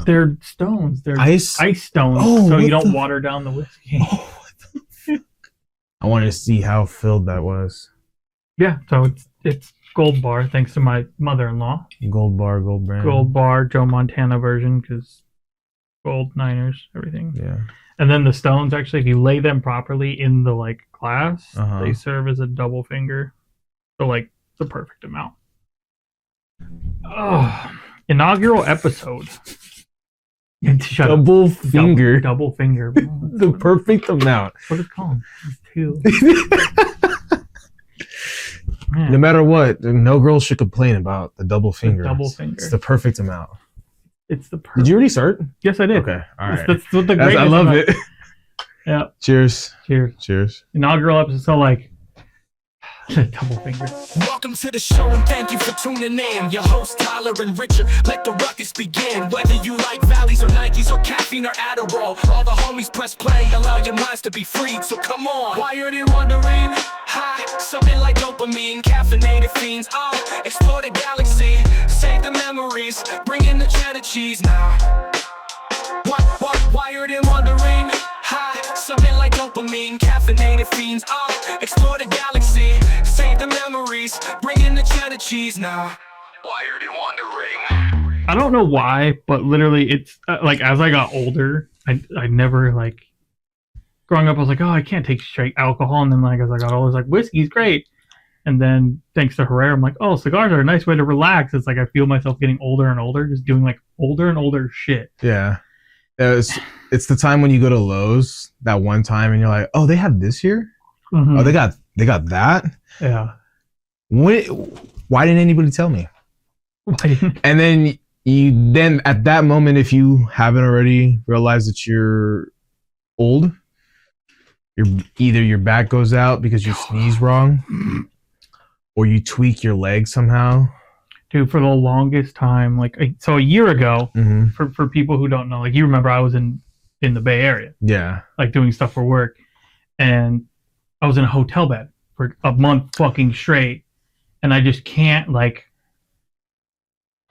They're stones. They're Ice stones, Oh, so you what don't the water down the whiskey. Oh, what the I wanted to see how filled that was. Yeah, so it's Gold Bar, thanks to my mother-in-law. Gold bar, gold brand. Gold Bar, Joe Montana version, because gold Niners, everything. Yeah. And then the stones, actually, if you lay them properly in the like glass, Uh-huh. they serve as a double finger. So like the perfect amount. Oh, inaugural episode. Shut up. Double finger. Double finger. The perfect amount. What is it called? It's two. No matter what, no girl should complain about the double finger. Double finger. It's the perfect amount. It's the perfect. Did you already start? Yes, I did. Okay. All right. That's what the greatest I love it. Yeah. Cheers. Cheers. Cheers. Inaugural episode, so like double finger. Welcome to the show and thank you for tuning in. Your host Tyler and Richard, let the ruckus begin. Whether you like valleys or Nikes or caffeine or Adderall, all the homies press play, allow your minds to be freed. So come on, wired and wondering, high, something like dopamine, caffeinated fiends. Explore the galaxy, save the memories, bring in the cheddar cheese now. What, wired and wondering, high, something like dopamine, caffeinated fiends. Explore the galaxy, save the memories, bring in the cheddar cheese now. Wired and wondering. I don't know why, but literally, it's like as I got older, I never like. Growing up, I was like, oh, I can't take straight alcohol, and then like as I got older, I was like, whiskey's great. And then thanks to Herrera, I'm like, oh, cigars are a nice way to relax. It's like I feel myself getting older and older, just doing like older and older shit. Yeah. It's the time when you go to Lowe's that one time and you're like, oh, they have this here? Mm-hmm. Oh, they got that? Yeah. Why didn't anybody tell me? And then you at that moment, if you haven't already realized that you're old, either your back goes out because you sneeze wrong, or you tweak your leg somehow. Dude, for the longest time, like so a year ago, Mm-hmm. for people who don't know, like you remember I was in the Bay Area. Yeah. Like doing stuff for work, and I was in a hotel bed for a month fucking straight, and I just can't like.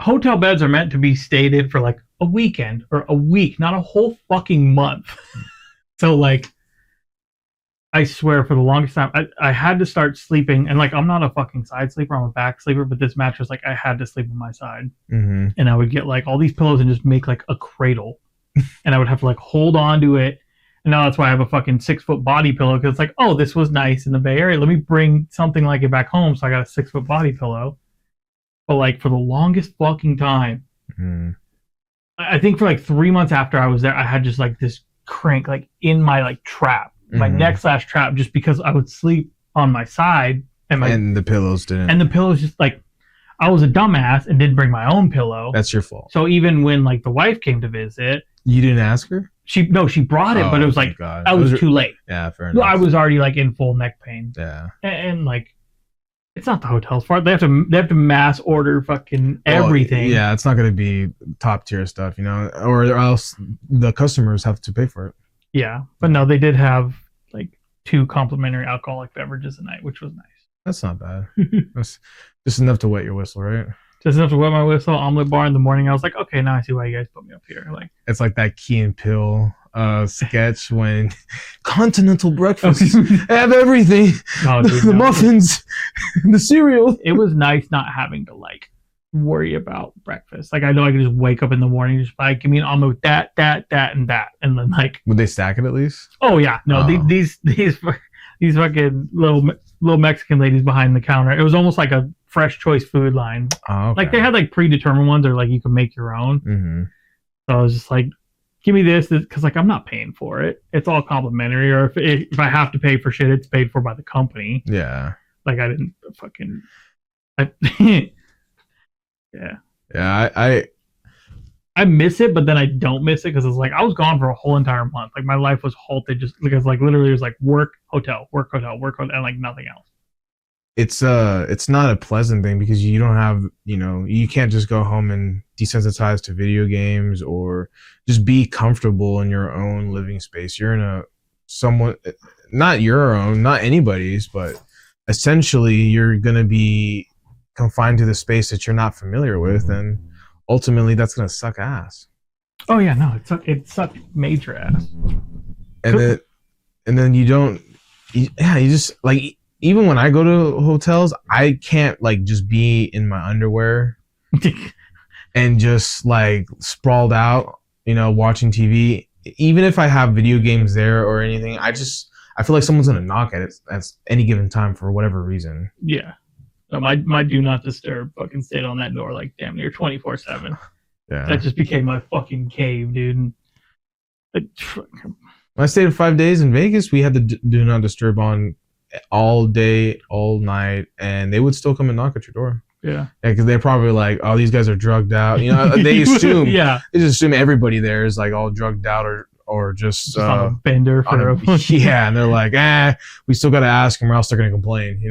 Hotel beds are meant to be stayed for like a weekend or a week, not a whole fucking month. So like, I swear for the longest time, I had to start sleeping, and like I'm not a fucking side sleeper, I'm a back sleeper, but this mattress, like I had to sleep on my side. Mm-hmm. And I would get like all these pillows and just make like a cradle. And I would have to like hold on to it. And now that's why I have a fucking 6-foot body pillow, because it's like, oh, this was nice in the Bay Area. Let me bring something like it back home. So I got a 6-foot body pillow. But like for the longest fucking time, I think for like 3 months after I was there, I had just like this crank like in my like trap, my neck/trap, just because I would sleep on my side and the pillows didn't. And the pillows just like, I was a dumbass and didn't bring my own pillow. That's your fault. So even when like the wife came to visit, you didn't ask her? She brought it, but it was like I was too late. Yeah, fair enough. Well, I was already like in full neck pain. Yeah. And like, it's not the hotel's fault. They have to mass order fucking everything. Well, yeah, it's not going to be top tier stuff, you know, or else the customers have to pay for it. Yeah, but no, they did have like 2 complimentary alcoholic beverages a night, which was nice. That's not bad. That's just enough to wet your whistle, right? Just enough to wet my whistle. Omelet bar in the morning. I was like, okay, now I see why you guys put me up here. Like, it's like that Key and Peele sketch when continental breakfast have everything. Oh, dude, the muffins, the cereal. It was nice not having to like worry about breakfast. Like I know I could just wake up in the morning and just like, give me an omelet with that, and that, and then like. Would they stack it at least? Oh yeah, no. These fucking little Mexican ladies behind the counter. It was almost like a fresh choice food line. Oh, okay. Like they had like predetermined ones, or like you can make your own. Mm-hmm. So I was just like, give me this, because like I'm not paying for it. It's all complimentary, or if I have to pay for shit, it's paid for by the company. Yeah. Like I didn't fucking. Yeah. Yeah, I miss it, but then I don't miss it because it's like I was gone for a whole entire month. Like my life was halted just because like literally it was like work, hotel, and like nothing else. It's not a pleasant thing because you don't have, you know, you can't just go home and desensitize to video games or just be comfortable in your own living space. You're in a somewhat, not your own, not anybody's, but essentially you're going to be confined to the space that you're not familiar with, and ultimately that's going to suck ass. Oh yeah, no, it sucked major ass. And then you don't. Yeah, you just like even when I go to hotels, I can't like just be in my underwear and just like sprawled out, watching TV. Even if I have video games there or anything, I feel like someone's gonna knock at it at any given time for whatever reason. Yeah. So my do not disturb fucking stayed on that door like damn near 24/7. Yeah. That just became my fucking cave, dude. When I stayed 5 days in Vegas, we had the do not disturb on all day, all night, and they would still come and knock at your door. Yeah, because they're probably like, oh, these guys are drugged out. They assume. Yeah, they just assume everybody there is like all drugged out or just on a bender for yeah, and they're like, we still got to ask them or else they're gonna complain.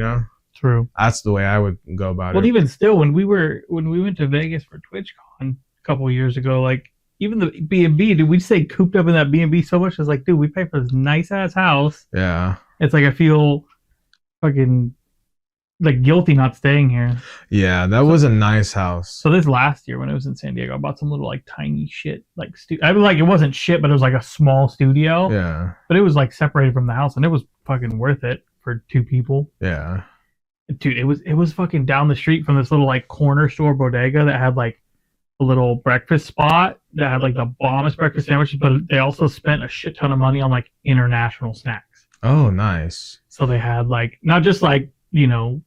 True. That's the way I would go about it. Well, even still, when we went to Vegas for TwitchCon a couple of years ago, like even the B&B, dude, we'd stay cooped up in that B&B so much. It's like, dude, we pay for this nice ass house. Yeah. It's like I feel fucking like guilty not staying here. Yeah, that was a nice house. So this last year when I was in San Diego, I bought some little like tiny shit like I mean, like it wasn't shit, but it was like a small studio. Yeah. But it was like separated from the house, and it was fucking worth it for 2 people. Yeah. Dude, it was fucking down the street from this little like corner store bodega that had like a little breakfast spot that had like the bombest breakfast sandwiches, but they also spent a shit ton of money on like international snacks. Oh, nice. So they had like not just like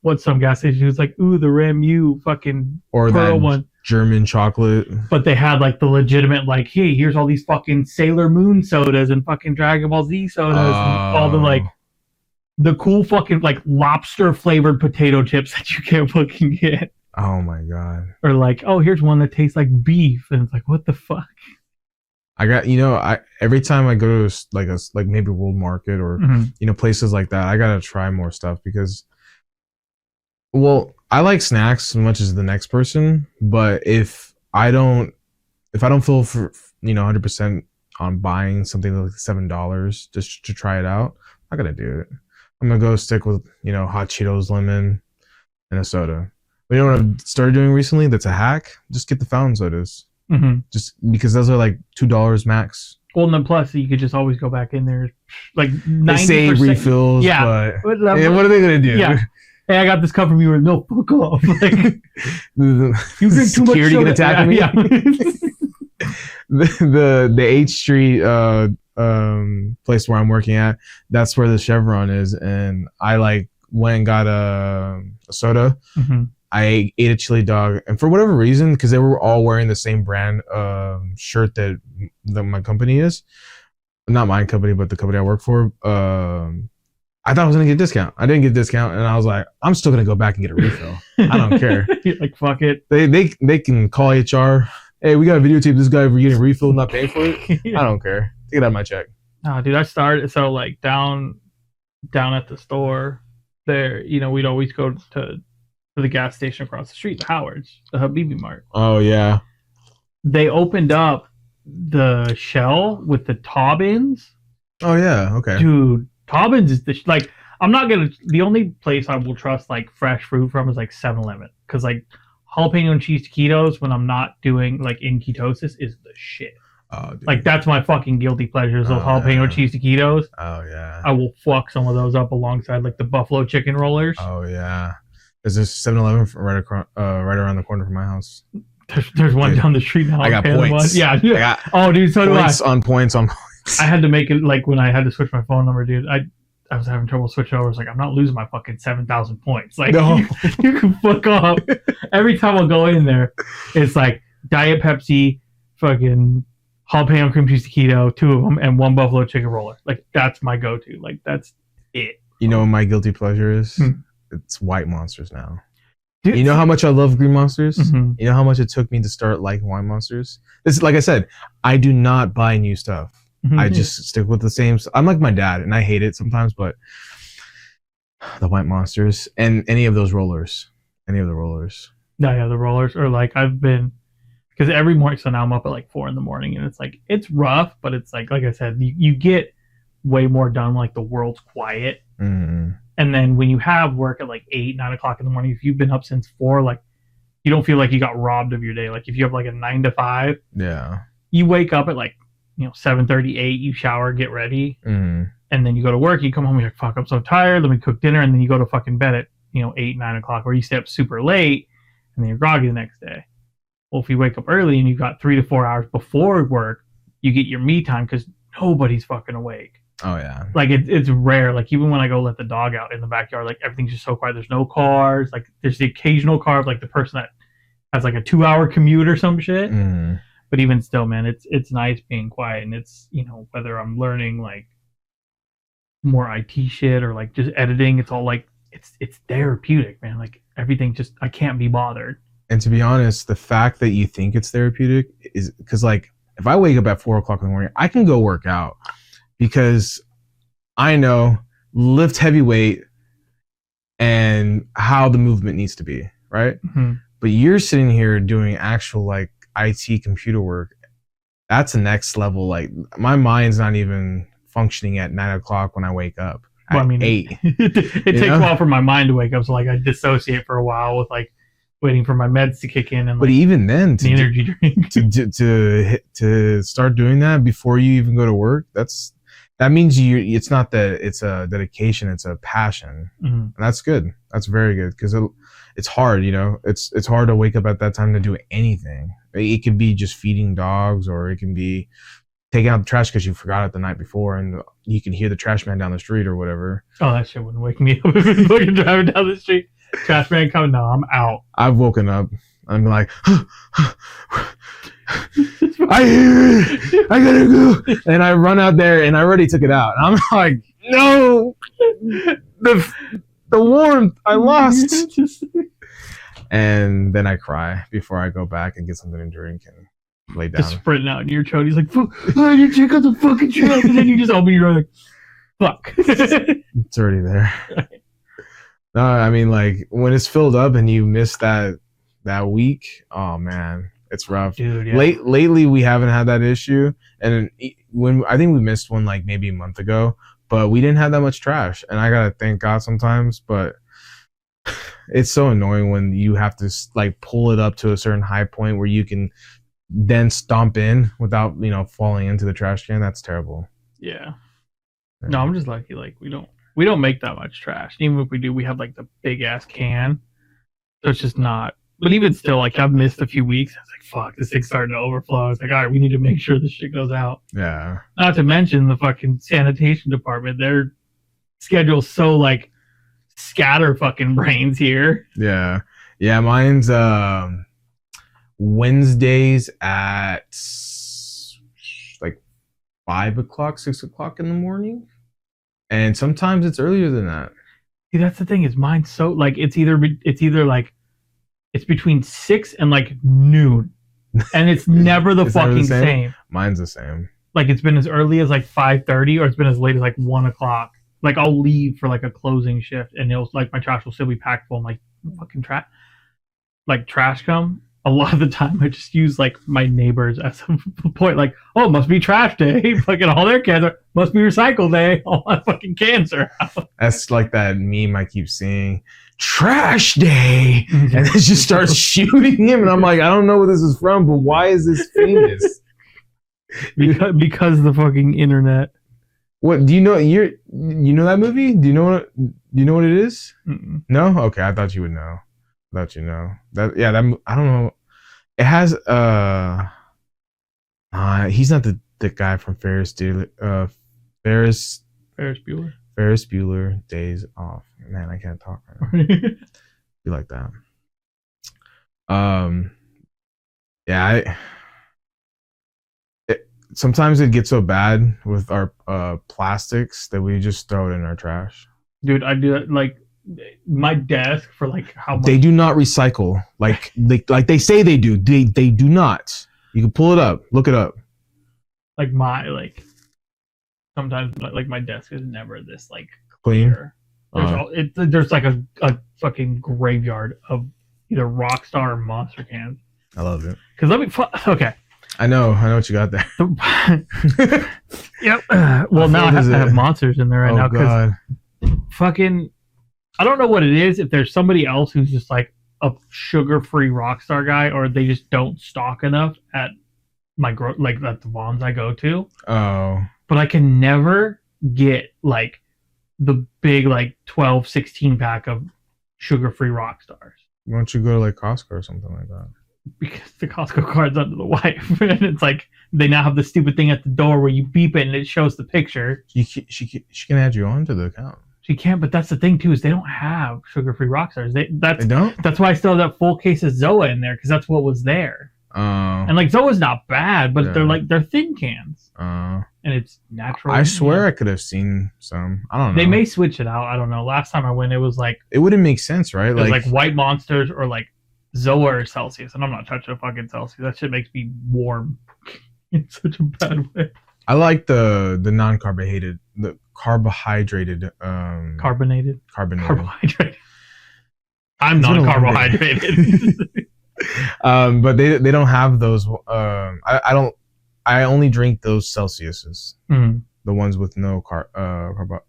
what some gas station was like, ooh, the Ramu fucking or pearl that one. German chocolate. But they had like the legitimate like, hey, here's all these fucking Sailor Moon sodas and fucking Dragon Ball Z sodas and all the like the cool fucking like lobster flavored potato chips that you can't fucking get. Oh my god. Or like, oh, here's one that tastes like beef, and it's like, what the fuck? I got every time I go to like maybe World Market or places like that, I gotta try more stuff because. Well, I like snacks as much as the next person, but if I don't feel for 100% on buying something like $7 just to try it out, I'm not gonna do it. I'm gonna go stick with hot Cheetos, lemon, and a soda. But you know what I've started doing recently? That's a hack. Just get the fountain sodas. Mm-hmm. Just because those are like $2 max. Well, and then plus you could just always go back in there, like 90%. They say refills, yeah. But what are they gonna do? Yeah. Hey, I got this cup from you. No, fuck off. Like, you drink too much security soda. gonna tackle me. Yeah. the H Street place where I'm working at, that's where the Chevron is, and I like went and got a soda. Mm-hmm. I ate a chili dog, and for whatever reason, because they were all wearing the same brand shirt that my company is, not my company, but the company I work for. I thought I was gonna get a discount. I didn't get a discount, and I was like, I'm still gonna go back and get a refill. I don't care. Like fuck it. They can call HR. Hey, we gotta videotape this guy for getting a refill, not paying for it. I don't care. Take it out of my check. No, dude, I started so like down at the store there. We'd always go to the gas station across the street, the Howard's, the Habibi Mart. Oh yeah. They opened up the shell with the Tobbins. Oh yeah. Okay. Dude. Tobbins is the only place I will trust like fresh fruit from is like 7-Eleven because like jalapeno and cheese taquitos when I'm not doing like in ketosis is the shit. Oh, dude. Like that's my fucking guilty pleasures. Those jalapeno cheese taquitos. Oh yeah. I will fuck some of those up alongside like the buffalo chicken rollers. Oh yeah. There's this 7-Eleven right around the corner from my house. There's one down the street now. I got points. Yeah. Oh, dude, so points do I. On points. I had to make it like when I had to switch my phone number, dude. I was having trouble switching over. I was like, I'm not losing my fucking 7,000 points. Like, no. you can fuck off. Every time I'll go in there, it's like Diet Pepsi, fucking jalapeno cream cheese taquito, 2 of them, and 1 buffalo chicken roller. Like, that's my go-to. Like, that's it. You know what my guilty pleasure is? It's White Monsters now. Dude, you know how much I love Green Monsters? Mm-hmm. You know how much it took me to start liking White Monsters? This, like I said, I do not buy new stuff. I just stick with the same. I'm like my dad, and I hate it sometimes, but the White Monsters and any of the rollers. No, yeah, the rollers. Or like I've been, because every morning, so now I'm up at like 4 a.m, and it's like, it's rough, but it's like I said, you get way more done, like the world's quiet. Mm-hmm. And then when you have work at like 8, 9 o'clock in the morning, if you've been up since 4, like you don't feel like you got robbed of your day. Like if you have like a 9 to 5. Yeah. you wake up at like 7:38. You shower, get ready, and then you go to work. You come home, you're like, fuck, I'm so tired. Let me cook dinner, and then you go to fucking bed at 8, 9 o'clock, or you stay up super late, and then you're groggy the next day. Well, if you wake up early and you've got 3 to 4 hours before work, you get your me time because nobody's fucking awake. Oh yeah. Like it's rare. Like even when I go let the dog out in the backyard, like everything's just so quiet. There's no cars. Like there's the occasional car of like the person that has like a 2-hour commute or some shit. But even still, man, it's nice being quiet. And it's whether I'm learning like more IT shit or like just editing, it's all like it's therapeutic, man. Like everything just I can't be bothered. And to be honest, the fact that you think it's therapeutic is because like if I wake up at 4 o'clock in the morning, I can go work out because I know lift heavy weight and how the movement needs to be, right? But you're sitting here doing actual like IT computer work. That's the next level. Like my mind's not even functioning at 9 o'clock when I wake up. Well, I mean, 8. It takes a while for my mind to wake up, so like I dissociate for a while with like waiting for my meds to kick in and but even then the energy drink to start doing that before you even go to work, that means it's not that it's a dedication, it's a passion. And that's good. That's very good because it's hard, it's hard to wake up at that time to do anything. It could be just feeding dogs, or it can be taking out the trash because you forgot it the night before and you can hear the trash man down the street or whatever. Oh, that shit wouldn't wake me up if I'm fucking driving down the street. Trash man coming? No, I'm out. I've woken up. I'm like, I hear it. I gotta go. And I run out there and I already took it out. And I'm like, no, the warmth I lost. And then I cry before I go back and get something to drink and lay down. Just sprinting out in your chode. He's like, I didn't check out the fucking trash. And then you just open your door like, fuck. It's already there. No, I mean, like when it's filled up and you miss that week, oh man, it's rough. Dude, yeah. Lately, we haven't had that issue, and when I think we missed one like maybe a month ago, but we didn't have that much trash, and I gotta thank God sometimes. But it's so annoying when you have to like pull it up to a certain high point where you can then stomp in without falling into the trash can. That's terrible. Yeah. No, I'm just lucky. Like we don't make that much trash. Even if we do, we have like the big ass can. So it's just not. But even still, like I've missed a few weeks. I was like, fuck, this thing's starting to overflow. It's like, all right, we need to make sure this shit goes out. Yeah. Not to mention the fucking sanitation department. Their schedule's so like scatter fucking brains here. Yeah. Yeah, mine's Wednesdays at like 5 o'clock, 6 o'clock in the morning. And sometimes it's earlier than that. See, that's the thing is mine's so like it's either like it's between 6 and like noon, and it's never the fucking same. Mine's the same. Like it's been as early as like 5:30, or it's been as late as like 1 o'clock. Like I'll leave for like a closing shift, and it'll like my trash will still be packed full. I'm like fucking trash, like trash come. A lot of the time, I just use like my neighbors as a point. Like, oh, it must be trash day. Fucking all their cans must be recycle day. All my fucking cans are out. That's like that meme I keep seeing. Trash day, and it just starts shooting him, and I'm like, I don't know where this is from, but why is this famous? because the fucking internet. What do you know? You know that movie? Do you know what it is? Mm-mm. No, okay, I thought you would know. That that I don't know. It has he's not the guy from Ferris Bueller. Ferris Bueller Days Off. Man, I can't talk right now. Be like that. Yeah, sometimes it gets so bad with our plastics that we just throw it in our trash. Dude, I do that like my desk for like how much they do not recycle like they say they do. They do not. You can pull it up, look it up. Like sometimes like my desk is never this like clean. There's like a fucking graveyard of either Rockstar or Monster cans. I love it. Because okay. I know what you got there. Yep. Well, now I have monsters in there right now because fucking I don't know what it is. If there's somebody else who's just like a sugar-free Rockstar guy, or they just don't stock enough at like at the Vons I go to, Oh, but I can never get like the big like 12, 16 pack of sugar-free rock stars why don't you go to like Costco or something like that? because the Costco card's under the wife, and it's like they now have the stupid thing at the door where you beep it and it shows the picture. She can add you on to the account. She can't, but that's the thing too is they don't have sugar-free rock stars. They don't. That's why I still have that full case of Zoa in there because that's what was there. And like Zoa's not bad, but Yeah. they're thin cans, Uh, and it's natural. I swear I could have seen some. I don't know. They may switch it out. I don't know. Last time I went, it was like It wouldn't make sense, right? it was like White Monsters or like Zoa or Celsius, and I'm not touching a fucking Celsius. That shit makes me warm in such a bad way. I like the non-carbonated, the carbohydrated, Carbonated. Carbohydrate. I'm It's been a long day. non-carbohydrated. But they don't have those. I don't. I only drink those Celsiuses, Mm. the ones with no carbo.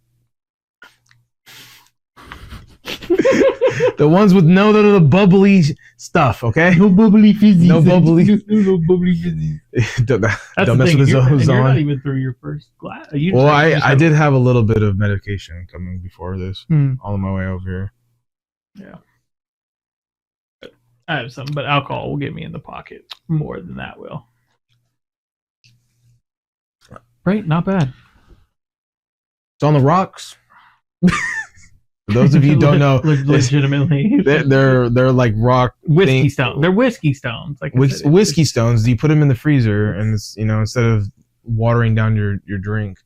The ones with no the bubbly stuff. Okay. No bubbly fizzies. No bubbly- no bubbly fizzies. don't That's don't the mess thing. with the And you're not Zone. even through your first glass. You Well, just I have- did have a little bit of medication coming before this, Hmm. all on my way over here. Yeah. I have some, but alcohol will get me in the pocket more than that will. Right? Not bad. It's on the rocks. For those of you who don't know, legitimately, they're like rock whiskey thing- stones. They're whiskey stones. Like I said, whiskey stones. You put them in the freezer, and it's, instead of watering down your drink,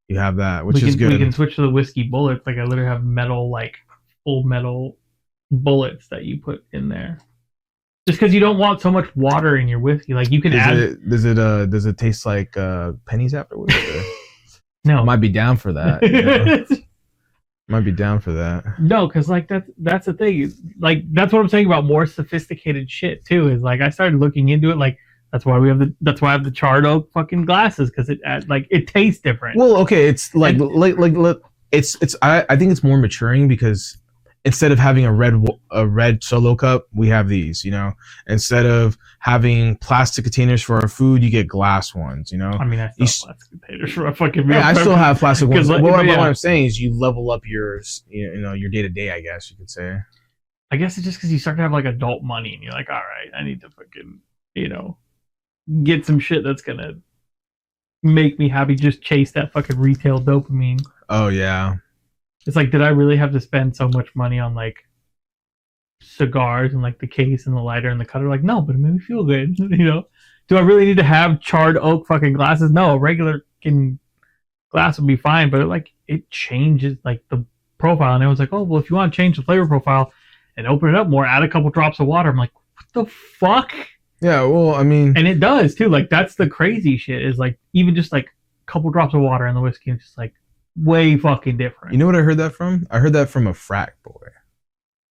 you have that, which is good. We can switch to the whiskey bullets. Like I literally have metal, like full metal bullets that you put in there. Just because you don't want so much water in your whiskey, like you can add. Does it taste like pennies afterwards? No, Might be down for that. you know? Might be down for that. No, because like that's the thing. Like that's what I'm saying about more sophisticated shit too. Is like I started looking into it. Like that's why I have the charred oak fucking glasses because it tastes different. Well, okay, it's like it's I think it's more maturing because instead of having a red solo cup, we have these. Instead of having plastic containers for our food, you get glass ones. I mean, I still have plastic containers for a fucking meal. Yeah, I still have plastic ones. Like, what yeah. I'm saying is you level up your day to day. I guess you could say. I guess it's just because you start to have like adult money and you're like, all right, I need to fucking get some shit that's gonna make me happy. Just chase that fucking retail dopamine. Oh yeah. It's like, did I really have to spend so much money on like cigars and like the case and the lighter and the cutter? Like, no, but it made me feel good. Do I really need to have charred oak fucking glasses? No, a regular glass would be fine, but it changes like the profile. And it was like, oh, well, if you want to change the flavor profile and open it up more, add a couple drops of water. I'm like, what the fuck? Yeah, well, I mean, and it does too. Like that's the crazy shit. Is like even just like a couple drops of water in the whiskey, it's just like way fucking different. You know what I heard that from? I heard that from a frat boy.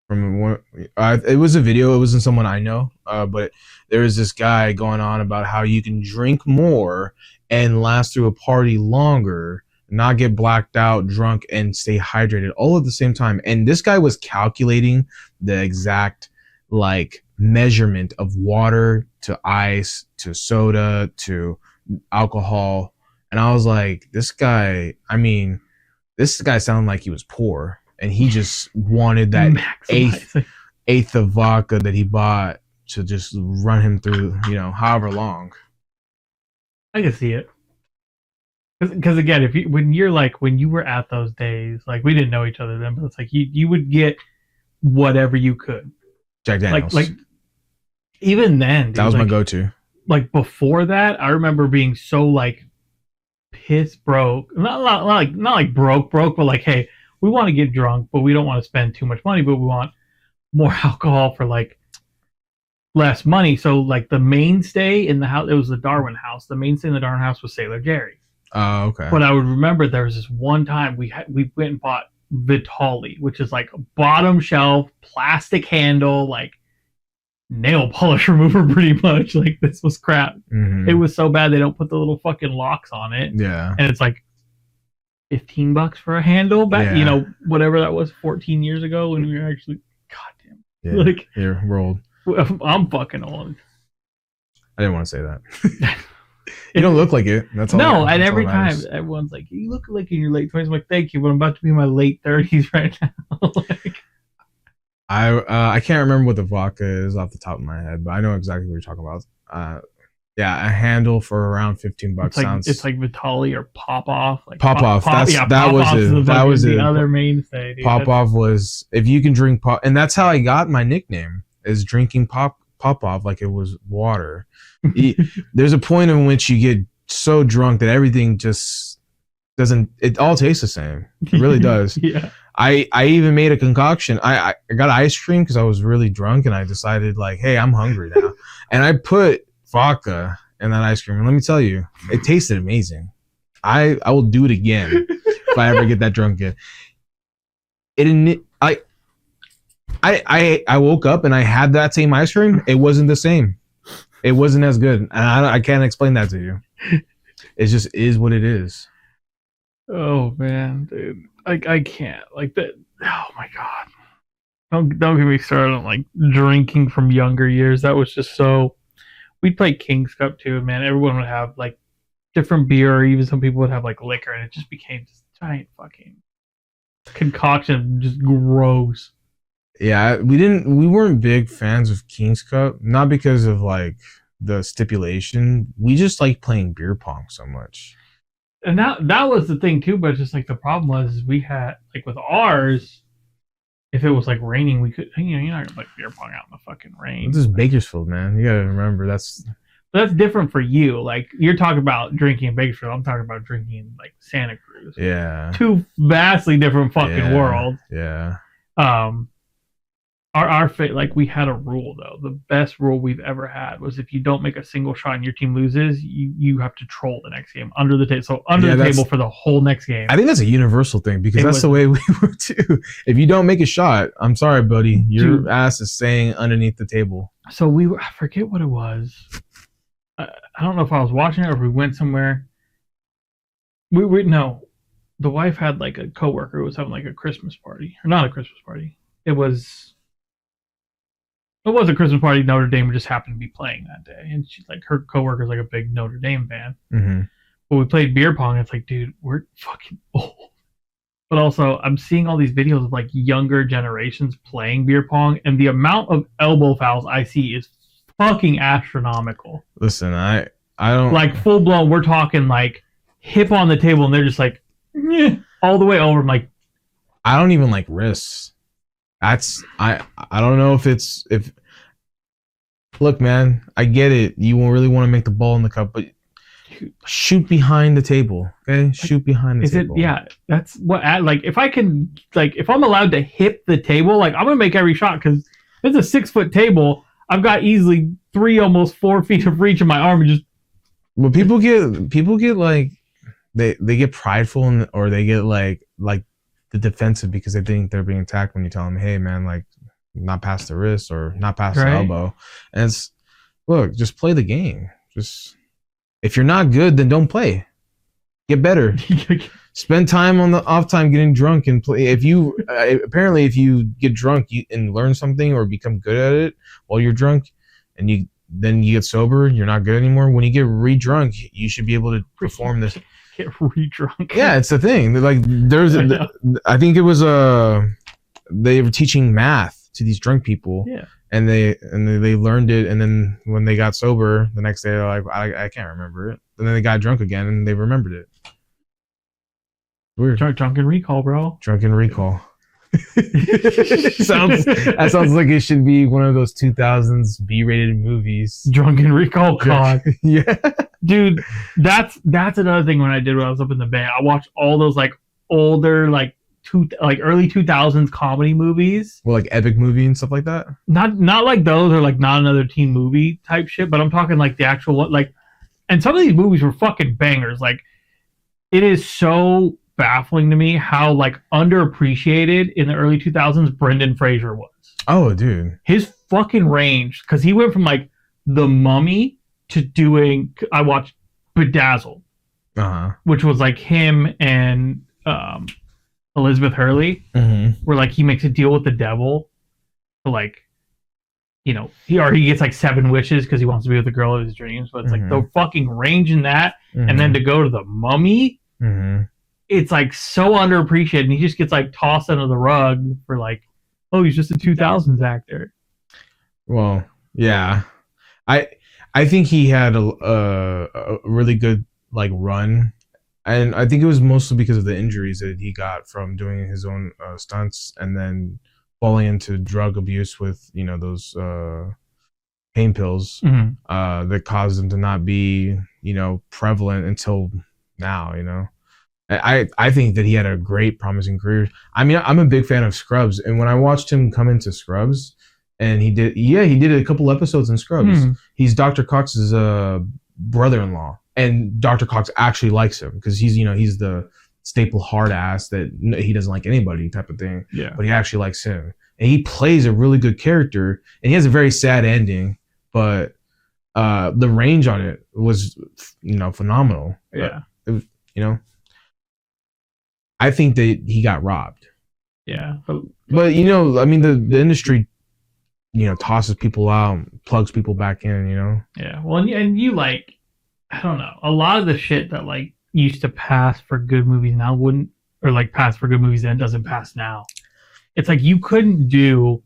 From one, it was a video. It wasn't someone I know, but there was this guy going on about how you can drink more and last through a party longer, not get blacked out, drunk, and stay hydrated all at the same time. And this guy was calculating the exact like measurement of water to ice to soda to alcohol. And I was like, this guy sounded like he was poor and he just wanted that eighth of vodka that he bought to just run him through, however long. I can see it. Because again, when you were at those days, like we didn't know each other then, but it's like you would get whatever you could. Jack Daniels. Like even then, dude, that was my go-to. Like before that, I remember being so like piss broke. Not like broke, but like, hey, we want to get drunk, but we don't want to spend too much money, but we want more alcohol for like less money. So like the mainstay in the house, it was the Darwin house. The mainstay in the Darwin house was Sailor Jerry. Oh, okay. But I would remember there was this one time we went and bought Vitali, which is like a bottom shelf plastic handle, like nail polish remover, pretty much. Like this was crap. Mm-hmm. It was so bad they don't put the little fucking locks on it. Yeah. And it's like $15 for a handle back, whatever that was 14 years ago when we were actually, goddamn. Yeah. Like here, we're old. I'm fucking old. I didn't want to say that. You don't look like it. That's all. No, and that's all every that time matters. everyone's like, "You look like in your late 20s." I'm like, "Thank you," but I'm about to be in my late 30s right now. Like, I can't remember what the vodka is off the top of my head, but I know exactly what you're talking about. Yeah, a handle for around $15 sounds. it's like Vitali or Pop Off. Like Pop Off. That Pop was Off's it. That was the it. other mainstay. Dude. Pop Off was if you can drink pop, and that's how I got my nickname is drinking pop off like it was water. There's a point in which you get so drunk that everything just doesn't. It all tastes the same. It really does. Yeah. I even made a concoction. I got ice cream because I was really drunk, and I decided like, hey, I'm hungry now, and I put vodka in that ice cream. And let me tell you, it tasted amazing. I will do it again if I ever get that drunk again. I woke up and I had that same ice cream. It wasn't the same. It wasn't as good, and I can't explain that to you. It just is what it is. Oh man, dude, I can't like that. Oh my god, don't get me started on like drinking from younger years. That was just so. We'd play King's Cup too, man. Everyone would have like different beer, or even some people would have like liquor, and it just became this giant fucking concoction, just gross. Yeah, we weren't big fans of King's Cup, not because of like the stipulation. We just like playing beer pong so much. And that was the thing too, but just like the problem was we had like with ours, if it was like raining, we could you're not gonna play beer pong out in the fucking rain. This is Bakersfield, man. You gotta remember that's different for you. Like you're talking about drinking in Bakersfield, I'm talking about drinking in like Santa Cruz. yeah. Two vastly different fucking worlds. Yeah. Our fate, like we had a rule though. The best rule we've ever had was if you don't make a single shot and your team loses, you have to troll the next game under the table. So under the table for the whole next game. I think that's a universal thing because that's the way we were too. If you don't make a shot, I'm sorry, buddy, your ass is staying underneath the table. So I forget what it was. I don't know if I was watching it or if we went somewhere. We no, the wife had like a coworker who was having like a Christmas party, or not a Christmas party. It was a Christmas party. Notre Dame just happened to be playing that day, and she's like, her coworker's like a big Notre Dame fan. Mm-hmm. But we played beer pong. And it's like, dude, we're fucking old. But also, I'm seeing all these videos of like younger generations playing beer pong, and the amount of elbow fouls I see is fucking astronomical. Listen, I don't like full blown. We're talking like hip on the table, and they're just like all the way over. I'm like, I don't even like wrists. That's I don't know if look, man, I get it. You won't really want to make the ball in the cup, but shoot behind the table. Okay, shoot behind the table. Yeah, that's what. Like, if I can, like, if I'm allowed to hit the table, like, I'm gonna make every shot because it's a 6-foot table. I've got easily 3, almost 4 feet of reach in my arm, and just. Well, people get like they get prideful or they get like the defensive because they think they're being attacked when you tell them, hey man, like not past the wrist or not past the elbow. And it's look, just play the game. Just if you're not good, then don't play. Get better. Spend time on the off time getting drunk and play. If you apparently if you get drunk and learn something or become good at it while you're drunk, and then you get sober, you're not good anymore. When you get re-drunk, you should be able to perform this. Get re-drunk. Yeah, it's the thing. Like I think it was they were teaching math to these drunk people. Yeah. And they learned it, and then when they got sober the next day, they're like, I can't remember it. And then they got drunk again, and they remembered it. Weird. Drunken recall, bro. Drunken recall. That sounds like it should be one of those 2000s B-rated movies. Drunken recall, God. Yeah, dude, that's another thing. When I was up in the Bay, I watched all those like older like early 2000s comedy movies. Well, like epic movie and stuff like that. Not like those or like Not Another Teen Movie type shit, but I'm talking like the actual like. And some of these movies were fucking bangers. Like, it is so baffling to me how like underappreciated in the early 2000s Brendan Fraser was. Oh, dude, his fucking range, because he went from like The Mummy to doing. I watched Bedazzled, which was like him and Elizabeth Hurley, where like he makes a deal with the devil to like he gets like 7 wishes because he wants to be with the girl of his dreams. But it's like the fucking range in that, and then to go to the Mummy, it's like so underappreciated, and he just gets like tossed under the rug for like, oh, he's just a 2000s actor. Well, yeah, I think he had a really good like run, and I think it was mostly because of the injuries that he got from doing his own stunts and then falling into drug abuse with those pain pills that caused him to not be prevalent until now. I think that he had a great promising career. I mean, I'm a big fan of Scrubs, and when I watched him come into Scrubs, and he did a couple episodes in Scrubs. He's Dr. Cox's brother-in-law, and Dr. Cox actually likes him because he's the staple hard ass that he doesn't like anybody type of thing. Yeah. But he actually likes him, and he plays a really good character, and he has a very sad ending, but the range on it was phenomenal. Yeah. I think that he got robbed. Yeah. But I mean the industry tosses people out, plugs people back in, Yeah. Well, and you like, I don't know, a lot of the shit that like used to pass for good movies now wouldn't, or like pass for good movies then doesn't pass now. It's like you couldn't do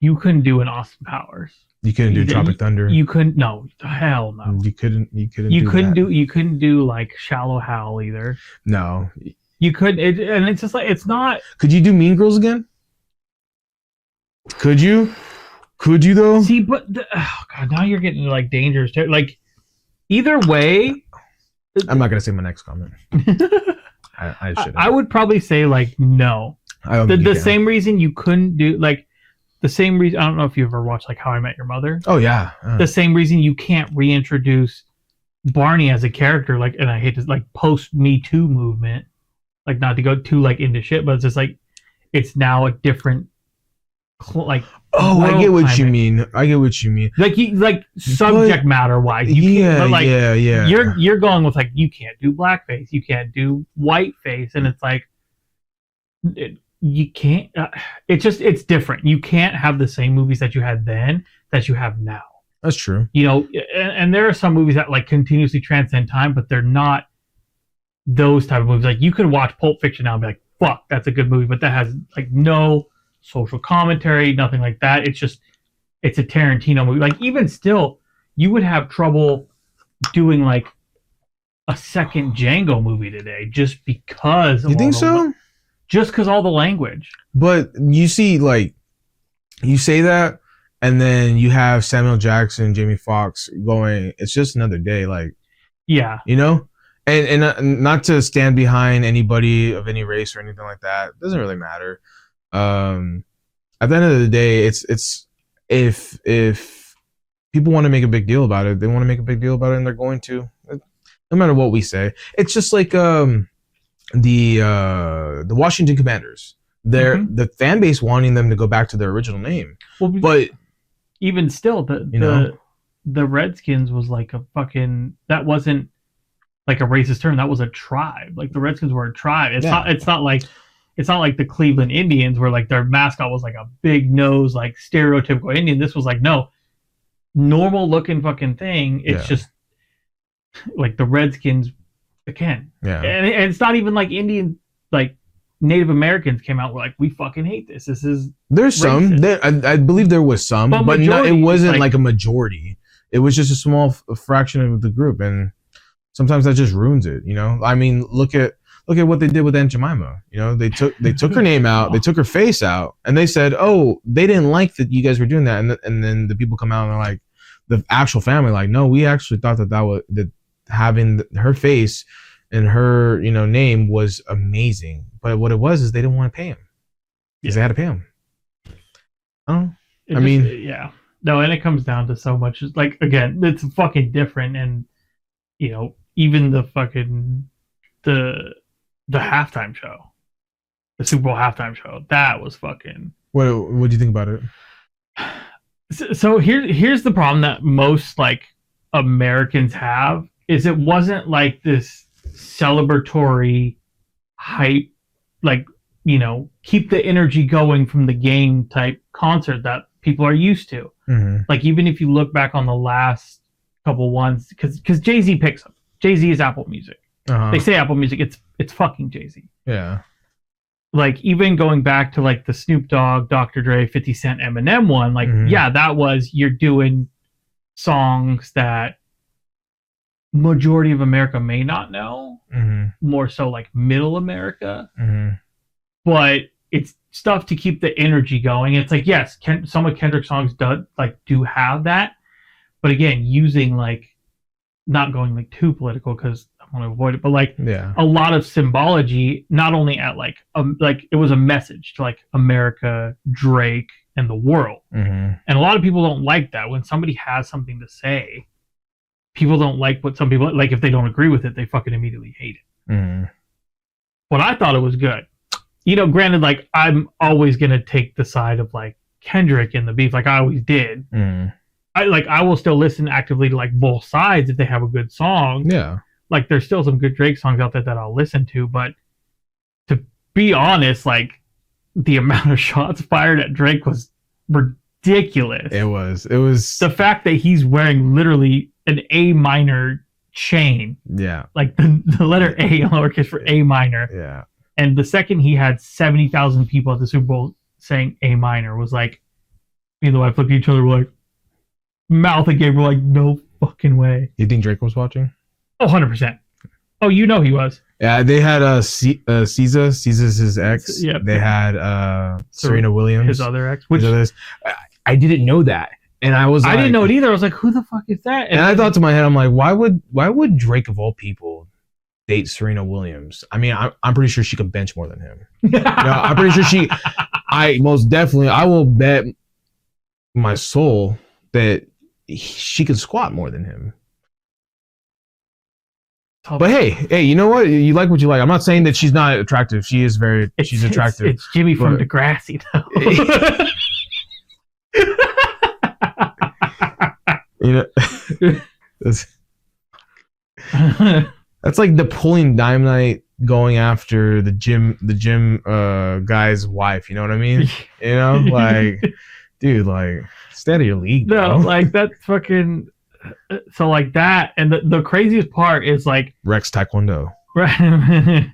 an Austin Powers. You couldn't do Tropic Thunder. You couldn't. No, hell no. You couldn't do like Shallow Hal either. No. You could, and it's just like it's not. Could you do Mean Girls again? Could you? Could you though? See, but oh god, now you're getting like dangerous. Like either way, I'm not gonna say my next comment. I should. I would probably say like no. The same reason you couldn't do like the same reason. I don't know if you ever watched like How I Met Your Mother. Oh yeah. The same reason you can't reintroduce Barney as a character, like, and I hate to like post Me Too movement, like not to go too like into shit, but it's just like it's now a different like. Oh, I get what you mean. Like subject matter wise, you can't. But like, yeah. You're going with like you can't do blackface, you can't do whiteface, and it's like you can't. It's different. You can't have the same movies that you had then that you have now. That's true. And there are some movies that like continuously transcend time, but they're not those type of movies. Like you could watch Pulp Fiction now and be like, "Fuck, that's a good movie," but that has like no social commentary, nothing like that. It's a Tarantino movie. Like even still, you would have trouble doing like a second Django movie today just because. You think so? Just because all the language. But you see, like, you say that, and then you have Samuel Jackson, Jamie Foxx going. It's just another day, like. Yeah. And not to stand behind anybody of any race or anything like that. It doesn't really matter. At the end of the day, it's if people want to make a big deal about it, they want to make a big deal about it, and they're going to, no matter what we say. It's just like the Washington Commanders. The fan base wanting them to go back to their original name. Well, but even still, the Redskins was like a fucking, that wasn't like a racist term. That was a tribe. Like the Redskins were a tribe. It's not like the Cleveland Indians where like their mascot was like a big nose, like stereotypical Indian. This was like, no, normal looking fucking thing. It's just like the Redskins again. Yeah. And it's not even like Indian, like Native Americans came out and were like, we fucking hate this. There's racist. Some. I believe there was some, but no, it wasn't like a majority. It was just a small fraction of the group. And sometimes that just ruins it. I mean, look at what they did with Aunt Jemima. They took her name out, they took her face out, and they said, "Oh, they didn't like that you guys were doing that." And then the people come out and they're like, the actual family, like, "No, we actually thought that having her face and her name was amazing." But what it was is they didn't want to pay him because they had to pay him. Oh, no, and it comes down to so much. Like again, it's fucking different, and even the fucking the halftime show, the Super Bowl halftime show, that was fucking. What do you think about it? So here's the problem that most like Americans have is it wasn't like this celebratory hype, like keep the energy going from the game type concert that people are used to. Mhm. Like even if you look back on the last couple ones, because Jay-Z picks them. Jay-Z is Apple Music. Uh-huh. They say Apple Music, it's fucking Jay-Z. Yeah. Like even going back to like the Snoop Dogg, Dr. Dre, 50 Cent, Eminem one, like Mhm. yeah, that was you're doing songs that majority of America may not know, Mhm. more so like middle America, Mhm. but it's stuff to keep the energy going. It's like yes, some of Kendrick's songs do have that, but again, using like not going like too political because I want to avoid it, but like Yeah. a lot of symbology, not only at like it was a message to like America, Drake, and the world. Mhm. And a lot of people don't like that when somebody has something to say. People don't like what some people like. If they don't agree with it, they fucking immediately hate it. Mhm. But I thought it was good. You know, granted, like I'm always gonna take the side of like Kendrick in the beef, like I always did. Mhm. I will still listen actively to like both sides if they have a good song. Yeah. Like there's still some good Drake songs out there that I'll listen to, but to be honest, like the amount of shots fired at Drake was ridiculous. It was The fact that he's wearing literally an A minor chain, yeah. like the letter A in lowercase for A minor, Yeah. and the second he had 70,000 people at the Super Bowl saying A minor was like, me and the wife looked at each other, we're like, mouth agape, we're like, no fucking way. You think Drake was watching? Oh, 100%. Oh, you know he was. Yeah, they had Caesar's his ex. Yep. They had Serena Williams, His other ex. Which I didn't know that, and I was I like, didn't know it either. I was like, who the fuck is that? And I thought to my head, I'm like, why would Drake of all people date Serena Williams? I mean, I'm pretty sure she could bench more than him. I'm pretty sure I will bet my soul that she could squat more than him. But hey, you know what? You like what you like. I'm not saying that she's not attractive. She is she's attractive. It's Jimmy from Degrassi, though. You know, that's like Napoleon Dynamite going after the gym guy's wife. You know what I mean? You know, like, dude, like, stay out of your league. No, bro. like that's fucking. So like that, and the craziest part is like Rex Taekwondo. Right.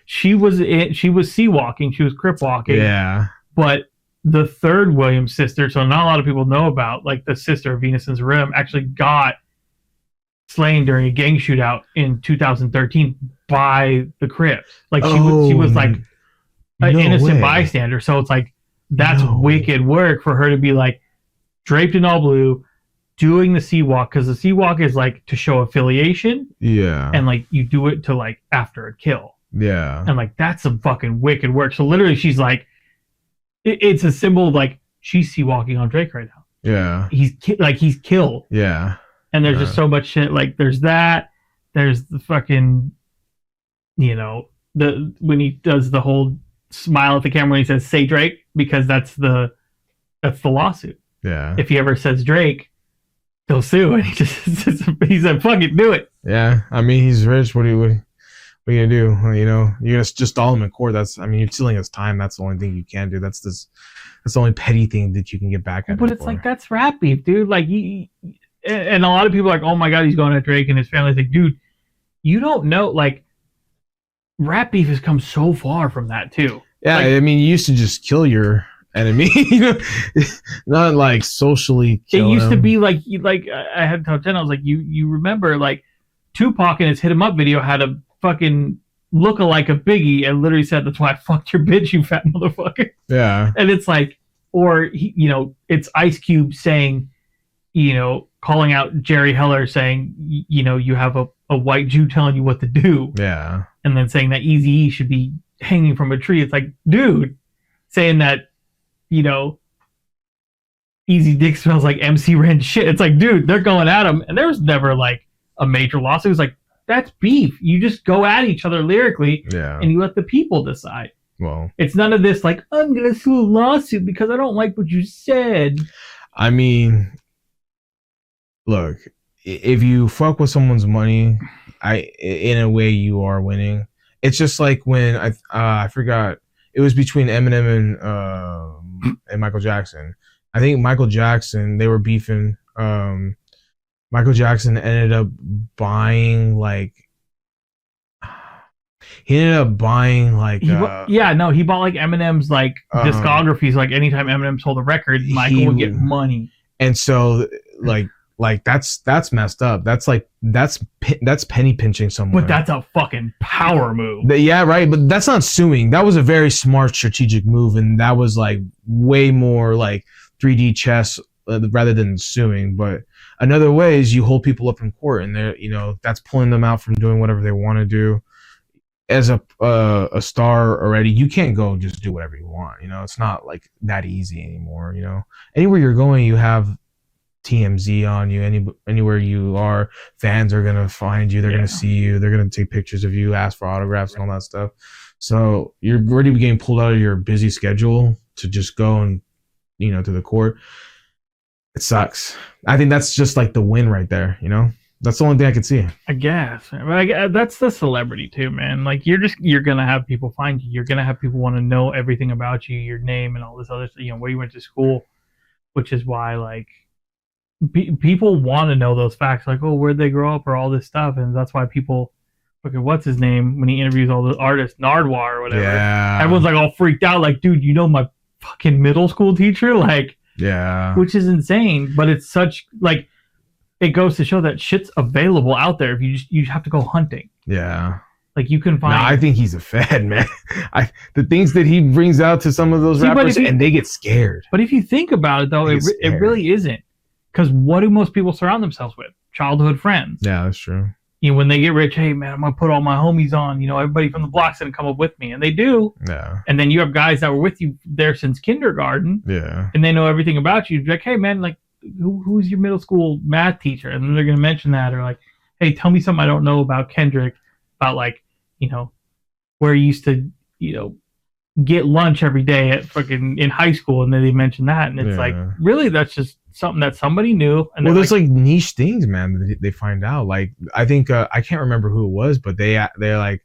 She was sea walking, she was crip walking. Yeah. But the third Williams sister, so not a lot of people know about, like the sister of Venus and Rim, actually got slain during a gang shootout in 2013 by the Crips. Like she was like an innocent bystander. So it's like that's wicked work for her to be like draped in all blue, doing the sea walk, because the sea walk is like to show affiliation. Yeah. And like you do it to like after a kill. Yeah. And like that's some fucking wicked work. So literally she's like, it's a symbol of like she's sea walking on Drake right now. Yeah. He's killed. Yeah. And there's just so much shit. Like there's that. There's the fucking, you know, when he does the whole smile at the camera when he says "say Drake," because that's the lawsuit. Yeah. If he ever says Drake, he'll sue, and he said, "Fuck it, do it." Yeah, I mean, he's rich. What are you gonna do? Well, you know, you're gonna just stall him in court. You're stealing his time. That's the only thing you can do. That's the only petty thing that you can get back at. But it's like that's rap beef, dude. Like and a lot of people are like, oh my god, he's going at Drake and his family's like, dude, you don't know. Like, rap beef has come so far from that too. Yeah, like, I mean, you used to just kill your enemy, you know, not like socially kill it used him. To be like I had to tell Jen, I was like, you remember like Tupac in his Hit 'Em Up video had a fucking look-alike of Biggie and literally said, that's why I fucked your bitch, you fat motherfucker. Yeah. And it's like, or you know, it's Ice Cube saying, you know, calling out Jerry Heller saying, you know, you have a white Jew telling you what to do. Yeah. And then saying that Eazy-E should be hanging from a tree. It's like, dude, saying that, you know, Easy Dick smells like MC Ren shit. It's like, dude, they're going at him. And there was never like a major lawsuit. It was like, that's beef. You just go at each other lyrically, and you let the people decide. Well, it's none of this like, I'm going to sue a lawsuit because I don't like what you said. I mean, look, if you fuck with someone's money, in a way you are winning. It's just like when I forgot, it was between Eminem and Michael Jackson. I think Michael Jackson, they were beefing. Michael Jackson ended up buying like he ended up buying like He bought like Eminem's like discographies. Like anytime Eminem sold a record, Michael would get money. And so like that's messed up. That's like that's penny pinching someone. But that's a fucking power move. Yeah, right. But that's not suing. That was a very smart strategic move, and that was like way more like 3D chess rather than suing. But another way is you hold people up in court, and they're that's pulling them out from doing whatever they want to do. As a star already, you can't go and just do whatever you want. It's not like that easy anymore. Anywhere you're going, you have TMZ on you. Anywhere you are, fans are gonna find you. They're gonna see you. They're gonna take pictures of you, ask for autographs and all that stuff. So you're already getting pulled out of your busy schedule to just go and to the court. It sucks. I think that's just like the win right there. That's the only thing I could see. I guess, but that's the celebrity too, man. Like you're gonna have people find you. You're gonna have people want to know everything about you, your name, and all this other, where you went to school, which is why like people want to know those facts, like where'd they grow up or all this stuff, and that's why people. Okay, what's his name when he interviews all the artists, Nardwar or whatever? Yeah. Everyone's like all freaked out, like, dude, my fucking middle school teacher, like, which is insane, but it's such like. It goes to show that shit's available out there if you have to go hunting. Yeah. Like you can find. No, I think he's a fed, man. The things that he brings out to some of those rappers, and they get scared. But if you think about it, though, it really isn't. Because what do most people surround themselves with? Childhood friends. Yeah, that's true. When they get rich, hey man, I'm gonna put all my homies on. Everybody from the block's gonna come up with me, and they do. Yeah. And then you have guys that were with you there since kindergarten. Yeah. And they know everything about you. Like, hey man, like. Who's your middle school math teacher? And then they're going to mention that, or like, hey, tell me something I don't know about Kendrick, about like, where he used to, get lunch every day at fucking in high school. And then they mention that. And it's like, really, that's just something that somebody knew. And there's like niche things, man, that they find out. Like, I think, I can't remember who it was, but they're like,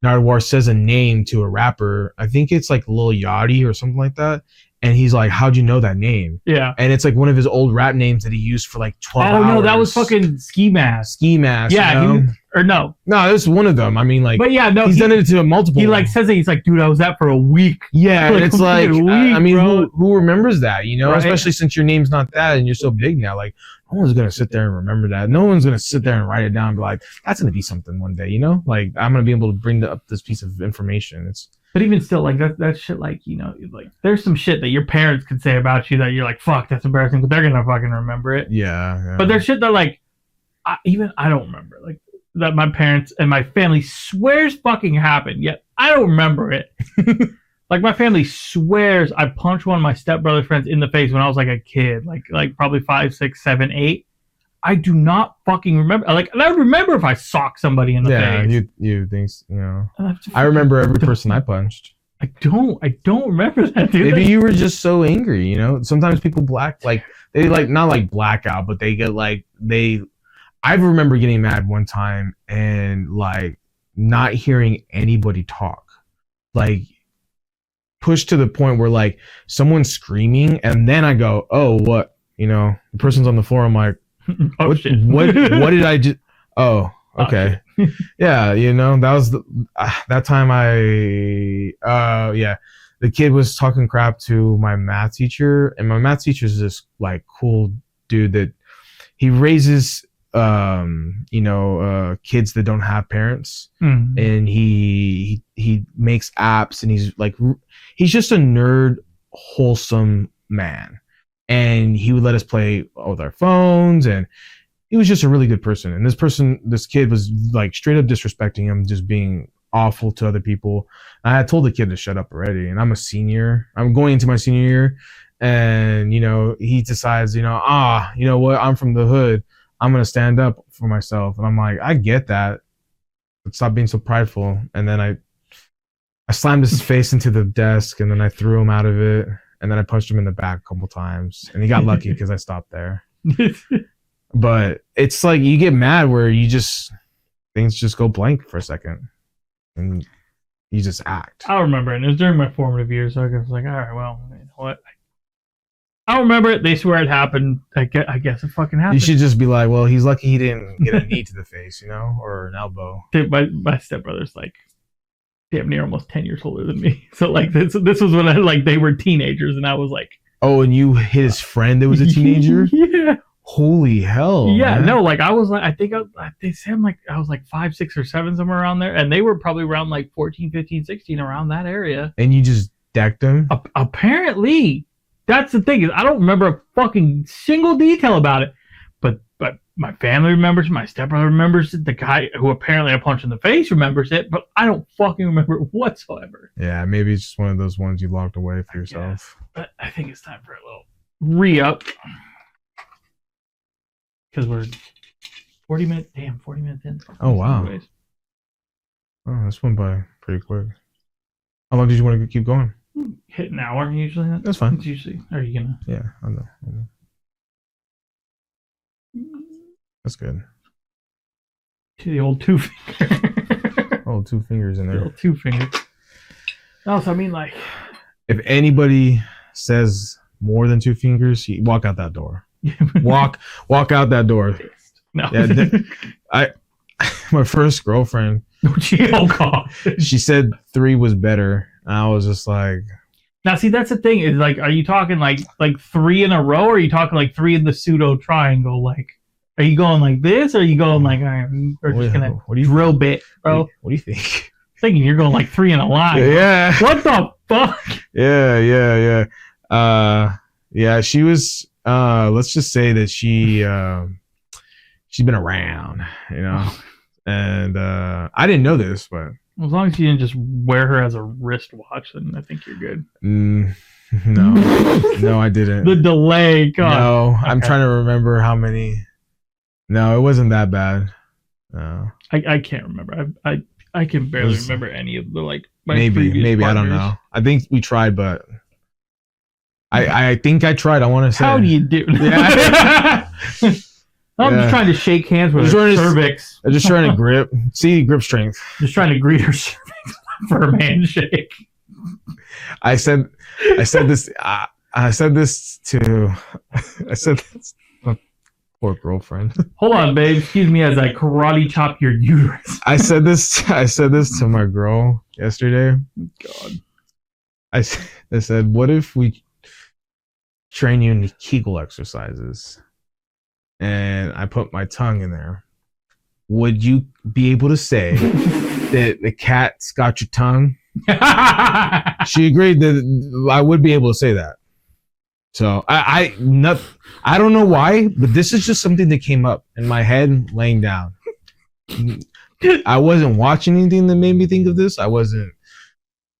Nardwar says a name to a rapper. I think it's like Lil Yachty or something like that. And he's like, how'd you know that name? Yeah. And it's like one of his old rap names that he used for like 12 hours. Oh, no, that was fucking Ski Mask. Ski Mask. Yeah. No. No, it's one of them. I mean, like, but yeah, no, he's done it to multiple. He like says that he's like, dude, I was at for a week. Yeah. Like, and it's like, I mean, bro. who remembers that, Right. Especially since your name's not that and you're so big now. Like, no one's going to sit there and remember that. No one's going to sit there and write it down and be like, that's going to be something one day, Like, I'm going to be able to bring up this piece of information. But even still, like that shit, like like there's some shit that your parents could say about you that you're like, fuck, that's embarrassing, but they're gonna fucking remember it. Yeah. But there's shit that like, I don't remember, like that my parents and my family swears fucking happened, yet I don't remember it. Like my family swears I punched one of my stepbrother's friends in the face when I was like a kid, like probably 5, 6, 7, 8. I do not fucking remember. Like, and I would remember if I socked somebody in the face. Yeah, you think, I remember every person I punched. I don't remember that, dude. Maybe you were just so angry, Sometimes people they not like blackout, but they get like, I remember getting mad one time and like not hearing anybody talk. Like, pushed to the point where like someone's screaming and then I go, oh, what? The person's on the floor. I'm like, oh, what did I just? Oh, okay. Yeah, that was that time the kid was talking crap to my math teacher, and my math teacher is this like cool dude that he raises kids that don't have parents, and he makes apps, and he's just a nerd, wholesome man. And he would let us play with our phones, and he was just a really good person. And this kid was like straight up disrespecting him, just being awful to other people. I had told the kid to shut up already, and I'm a senior. I'm going into my senior year, and he decides, you know what? I'm from the hood. I'm gonna stand up for myself. And I'm like, I get that, but stop being so prideful. And then I slammed his face into the desk, and then I threw him out of it. And then I punched him in the back a couple times, and he got lucky because I stopped there. But it's like you get mad where things just go blank for a second, and you just act. I remember it. It was during my formative years, so I was like, all right, well, you know what? I don't remember it. They swear it happened. I guess it fucking happened. You should just be like, well, he's lucky he didn't get a knee to the face, or an elbow. My stepbrother's like damn near almost 10 years older than me. So like this was when they were teenagers and I was like, oh, and you hit his friend that was a teenager? Yeah. Holy hell. Yeah, man. no, like I was like, they said I was like 5, 6, or 7, somewhere around there. And they were probably around like 14, 15, 16, around that area. And you just decked them? Apparently. That's the thing, is I don't remember a fucking single detail about it. But my family remembers, my stepbrother remembers it, the guy who apparently I punched in the face remembers it, but I don't fucking remember it whatsoever. Yeah, maybe it's just one of those ones you locked away for yourself. But I think it's time for a little re-up. Because we're 40 minutes in. Oh, wow. Anyways. Oh, this went by pretty quick. How long did you want to keep going? Hit an hour usually. That's fine. It's usually. Are you gonna? Yeah, I know. That's good. To the old 2 finger. Oh, 2 fingers in The there. old 2 finger. No, so I mean, like, If anybody says more than 2 fingers, you walk out that door. Walk out that door. No. Yeah, my first girlfriend, Oh god. she said 3 was better. And I was just like, Now, see, that's the thing. Is like, are you talking like 3 in a row, or are you talking like 3 in the pseudo triangle? Like, are you going like this, or are you going like, all right, we're just gonna drill bit, bro? What do you think? Thinking you're going like 3 in a line. Yeah. What the fuck? Yeah. Yeah, she was, let's just say that she's been around, and I didn't know this, but As long as you didn't just wear her as a wristwatch, then I think you're good. no, I didn't. The delay, God. No, I'm Okay. trying to remember how many. No, it wasn't that bad. No. I can't remember. I can barely remember any of the like. My Maybe previous I don't partners. know. I think we tried, but I think I tried. I want to say. How do you do? Yeah. I'm Yeah. just trying to shake hands with I'm her trying to- cervix. I'm just trying to grip strength. Just trying to greet her cervix for a handshake. I said this. I said this to my poor girlfriend. Hold on, babe. Excuse me as I karate chop your uterus. I said this to my girl yesterday. God. I said, what if we train you in Kegel exercises? And I put my tongue in there. Would you be able to say that the cat's got your tongue? She agreed that I would be able to say that. So I don't know why, but this is just something that came up in my head laying down. I wasn't watching anything that made me think of this. I wasn't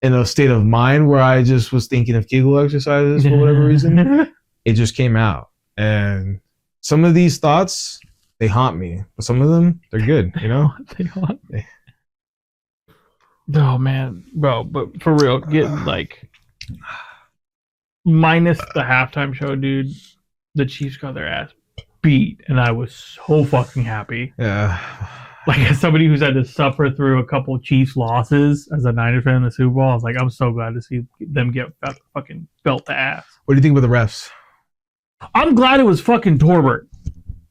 in a state of mind where I just was thinking of Kegel exercises for whatever reason. It just came out. And some of these thoughts, they haunt me. But some of them, they're good, They haunt me. Oh man, bro, but for real, getting like minus the halftime show, dude. The Chiefs got their ass beat, and I was so fucking happy. Yeah. Like, as somebody who's had to suffer through a couple Chiefs losses as a Niners fan in the Super Bowl, I was like, I'm so glad to see them get fucking belt to ass. What do you think about the refs? I'm glad it was fucking Torbert,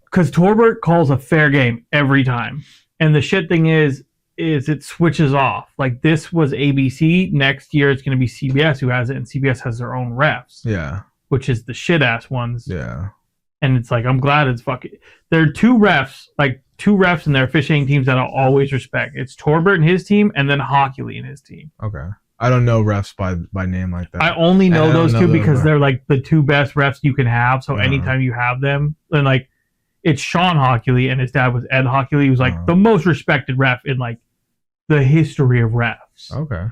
because Torbert calls a fair game every time. And the shit thing is it switches off. Like, this was ABC. Next year, it's going to be CBS who has it, and CBS has their own refs. Yeah. Which is the shit-ass ones. Yeah. And it's like, I'm glad it's fucking... There are two refs in their officiating teams that I'll always respect. It's Torbert and his team, and then Hockley and his team. Okay. I don't know refs by name like that. I only know those two because refs. they're like the two best refs you can have. So anytime you have them, then like it's Sean Hockley and his dad was Ed Hockley. He was like the most respected ref in like the history of refs. Okay.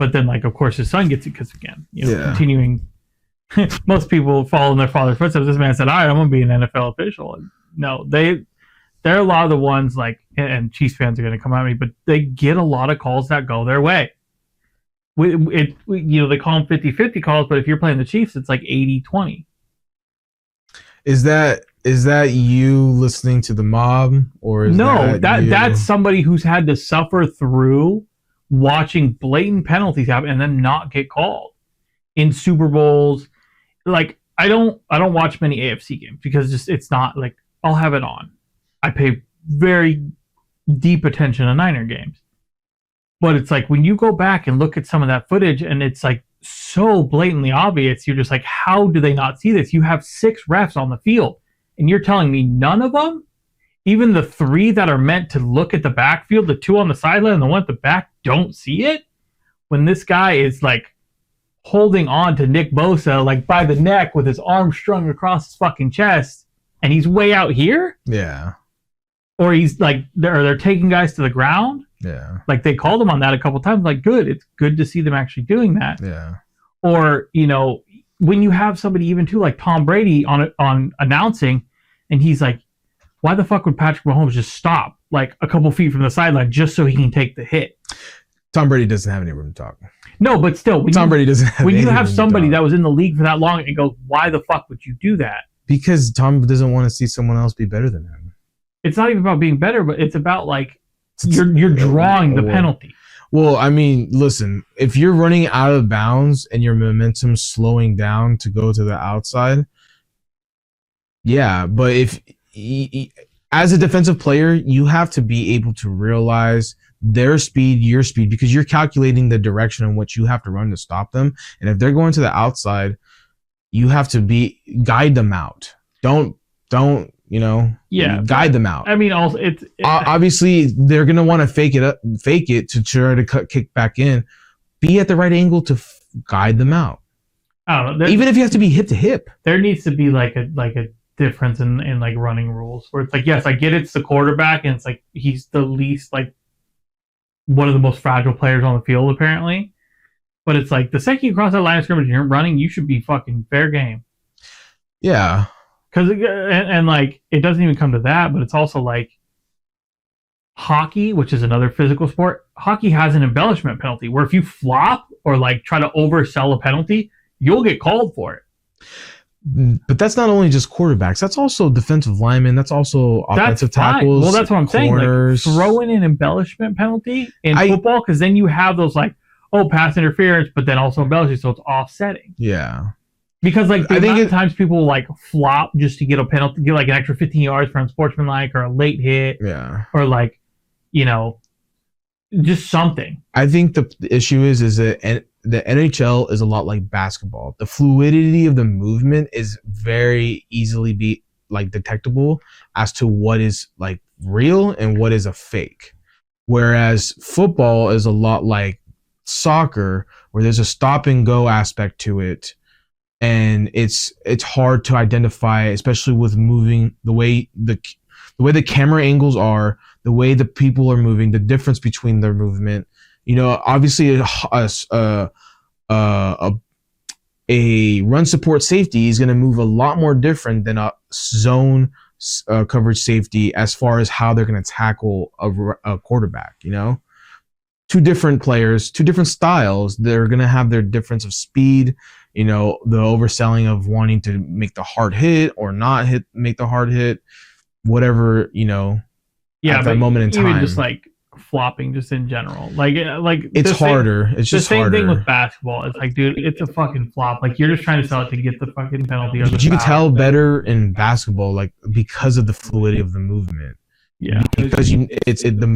But then like of course his son gets it because again, Yeah. continuing. Most people follow in their father's footsteps. This man said, "All right, I'm gonna be an NFL official." And no, they're a lot of the ones like, and Chiefs fans are gonna come at me, but they get a lot of calls that go their way. They call them 50-50 calls, but if you're playing the Chiefs, it's like 80-20. Is that you listening to the mob, or is that's somebody who's had to suffer through watching blatant penalties happen and then not get called in Super Bowls. Like, I don't watch many AFC games because just it's not like I'll have it on. I pay very deep attention to Niner games. But it's like when you go back and look at some of that footage and it's like so blatantly obvious, you're just like, how do they not see this? You have 6 refs on the field and you're telling me none of them, even the 3 that are meant to look at the backfield, the 2 on the sideline and the one at the back, don't see it? When this guy is like holding on to Nick Bosa like by the neck with his arm strung across his fucking chest and he's way out here? Yeah. Or he's like, they're taking guys to the ground? Yeah. Like they called him on that a couple times. Like, good. It's good to see them actually doing that. Yeah. Or, you know, when you have somebody even too like Tom Brady on announcing and he's like, why the fuck would Patrick Mahomes just stop like a couple feet from the sideline just so he can take the hit? Tom Brady doesn't have any room to talk. No, but still, Brady doesn't have when any you have room somebody to talk. that was in the league for that long and goes, why the fuck would you do that? Because Tom doesn't want to see someone else be better than him. It's not even about being better, but it's about like you're drawing the penalty. Well, I mean, listen, if you're running out of bounds and your momentum's slowing down to go to the outside, yeah, but if as a defensive player, you have to be able to realize their speed, your speed, because you're calculating the direction in which you have to run to stop them. And if they're going to the outside, you have to guide them out. Don't guide them out. I mean, also obviously they're gonna want to fake it to try to kick back in. Be at the right angle to guide them out. I don't know. Even if you have to be hip to hip, there needs to be like a difference in like running rules where it's like, yes, I get it's the quarterback and it's like he's the least like one of the most fragile players on the field apparently, but it's like the second you cross that line of scrimmage and you're running, you should be fucking fair game. Yeah. Because and like it doesn't even come to that, but it's also like hockey, which is another physical sport. Hockey has an embellishment penalty where if you flop or like try to oversell a penalty, you'll get called for it. But that's not only just quarterbacks. That's also defensive linemen. That's also offensive tackles. Well, that's what I'm corners. saying. Like, throw in an embellishment penalty in football because then you have those like, pass interference, but then also embellishing, so it's offsetting. Yeah. Because like the amount of times people like flop just to get a penalty, get like an extra 15 yards for unsportsmanlike or a late hit, or like, just something. I think the issue is that the NHL is a lot like basketball. The fluidity of the movement is very easily detectable as to what is like real and what is a fake. Whereas football is a lot like soccer, where there's a stop and go aspect to it. And it's hard to identify, especially with moving the way the camera angles are, the way the people are moving, the difference between their movement. Obviously a run support safety is going to move a lot more different than a zone coverage safety as far as how they're going to tackle a quarterback. Two different players, two different styles. They're going to have their difference of speed. The overselling of wanting to make the hard hit or not make the hard hit, whatever, at that moment in time. Even just like flopping just in general. Like it's harder. It's just harder. The same thing with basketball. It's like, dude, it's a fucking flop. Like you're just trying to sell it to get the fucking penalty. You can tell better in basketball, like because of the fluidity of the movement. Yeah. Because the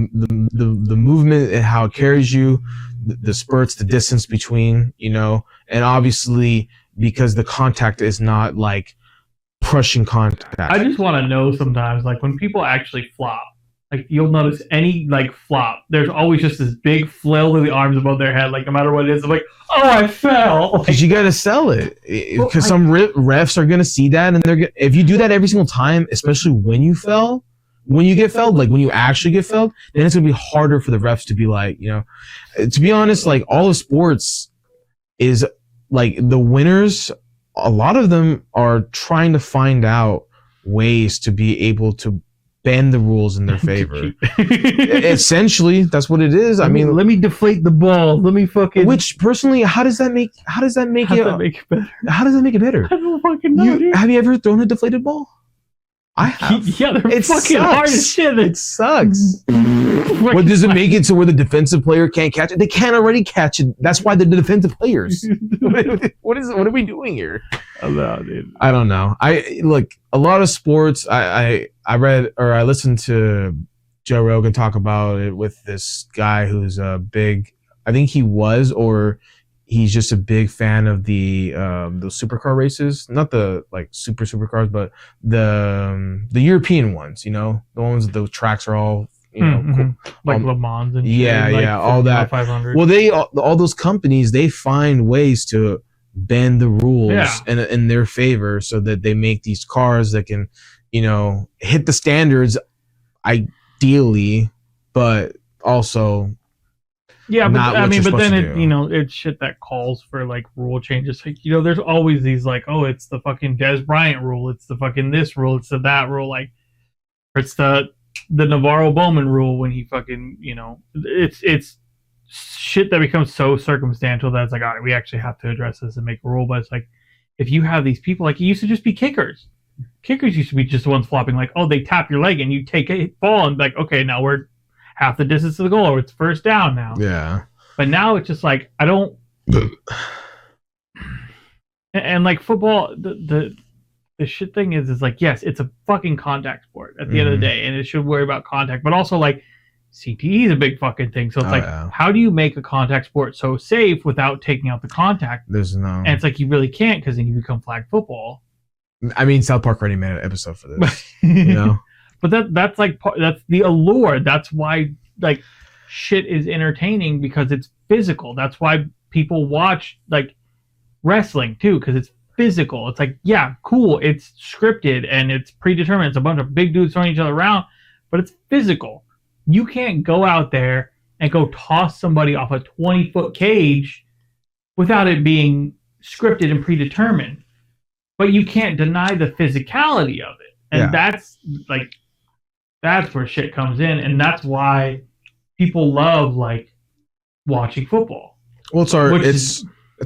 movement and how it carries you, the spurts, the distance between, and obviously because the contact is not like crushing contact. I just want to know sometimes, like when people actually flop, like you'll notice any like flop, there's always just this big flail of the arms above their head, like no matter what it is, I'm like, oh, I fell. Because you got to sell it. Because some refs are gonna see that, and if you do that every single time, especially when you fell. When you get felled, like when you actually get felled, then it's gonna be harder for the refs to be like, to be honest, like all of sports is like the winners, a lot of them are trying to find out ways to be able to bend the rules in their favor. Essentially, that's what it is. I mean, let me deflate the ball. Let me fucking. Which personally, how does that make it better? How does that make it better? I don't fucking know. Have you ever thrown a deflated ball? I have. Yeah, they're fucking hard as shit. It sucks. What does it make it to where the defensive player can't catch it? They can't already catch it. That's why they're the defensive players. What are we doing here? No, dude. I don't know. I look a lot of sports. I read or I listened to Joe Rogan talk about it with this guy who's a big. I think he was or he's just a big fan of the supercar races, not the like supercars, but the European ones. You know, the ones that the tracks are all cool. Like Le Mans and shit, yeah, like all that. 500. Well, all those companies they find ways to bend the rules in their favor so that they make these cars that can, hit the standards ideally, but also yeah, but not I what mean, you're but then supposed to do. it's shit that calls for like rule changes. Like, there's always these like, oh, it's the fucking Des Bryant rule, it's the fucking this rule, it's the that rule, like, or it's the Navarro Bowman rule when he fucking, it's shit that becomes so circumstantial that it's like, all right, we actually have to address this and make a rule. But it's like, if you have these people, like, it used to just be kickers. Kickers used to be just the ones flopping, like, oh, they tap your leg and you take a ball and like, okay, now we're half the distance to the goal or it's first down now. Yeah. But now it's just like, I don't. And like football, the shit thing is like, yes, it's a fucking contact sport at the end of the day, and it should worry about contact, but also like CTE is a big fucking thing. So it's how do you make a contact sport so safe without taking out the contact? There's no, and it's like you really can't because then you become flag football. I mean, South Park already made an episode for this, But that's like that's the allure. That's why like shit is entertaining because it's physical. That's why people watch like wrestling too because it's physical. It's like, yeah, cool. It's scripted and it's predetermined. It's a bunch of big dudes throwing each other around, but it's physical. You can't go out there and go toss somebody off a 20-foot cage without it being scripted and predetermined. But you can't deny the physicality of it. And that's where shit comes in. And that's why people love like watching football. Well, it's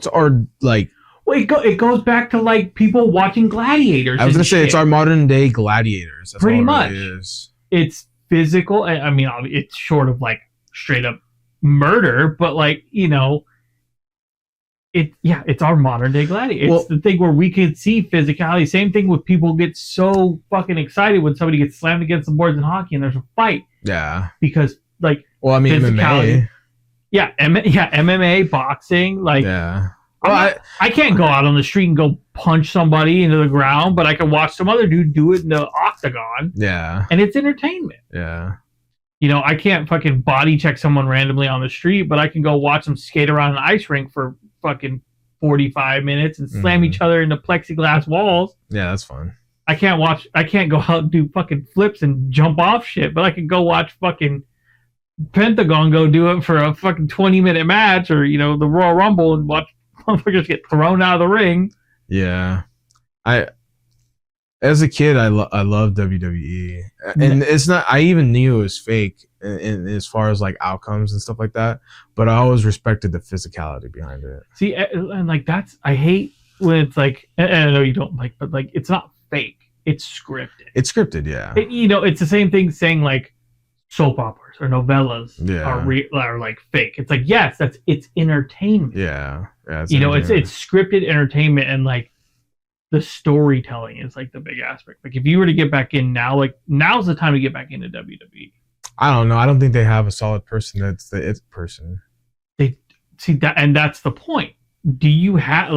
our like. Well, it goes back to like people watching gladiators. I was gonna say it's our modern day gladiators. That's pretty all much. It really is. It's physical. I mean, it's short of like straight up murder, but like it's our modern day gladiator. It's the thing where we can see physicality. Same thing with people get so fucking excited when somebody gets slammed against the boards in hockey and there's a fight. Yeah. Because like, well, I mean, MMA. Yeah, MMA, boxing, like. Yeah. Well, I can't go out on the street and go punch somebody into the ground, but I can watch some other dude do it in the octagon. Yeah. And it's entertainment. Yeah. I can't fucking body check someone randomly on the street, but I can go watch them skate around an ice rink for fucking 45 minutes and slam each other into plexiglass walls. Yeah, that's fun. I can't go out and do fucking flips and jump off shit, but I can go watch fucking Pentagon go do it for a fucking 20-minute match or, the Royal Rumble and watch motherfuckers get thrown out of the ring. Yeah. As a kid, I loved WWE. And it's not, I even knew it was fake in as far as like outcomes and stuff like that. But I always respected the physicality behind it. See, and like I hate when it's like, and I know you don't like, but like it's not fake. It's scripted. It's scripted, yeah. It's the same thing saying like soap operas or novellas are like fake. It's like, yes, it's entertainment. Yeah. It's scripted entertainment, and like the storytelling is like the big aspect. Like if you were to get back in now, like now's the time to get back into WWE. I don't know. I don't think they have a solid person that's the it person. They see that, and that's the point. Do you have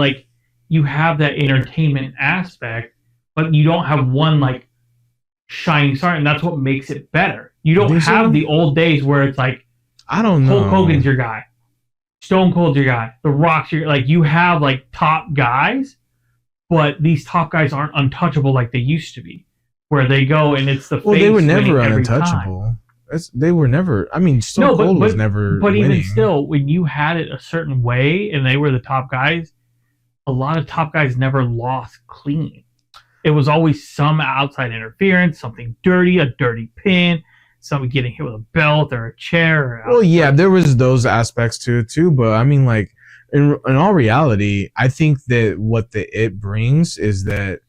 you have that entertainment aspect, but you don't have one like shining star, and that's what makes it better. You don't have the old days where it's like, I don't know, Hulk Hogan's your guy, Stone Cold's your guy, The Rock's your, like, you have like top guys, but these top guys aren't untouchable like they used to be, where they go and it's the face. They were never untouchable. They were never. I mean, Stone Cold was never. But winning. Even still, when you had it a certain way and they were the top guys, a lot of top guys never lost clean. It was always some outside interference, something dirty, a dirty pin, somebody getting hit with a belt or a chair. Well, yeah, there was those aspects to it too, but I mean, like in all reality, I think that what it brings is that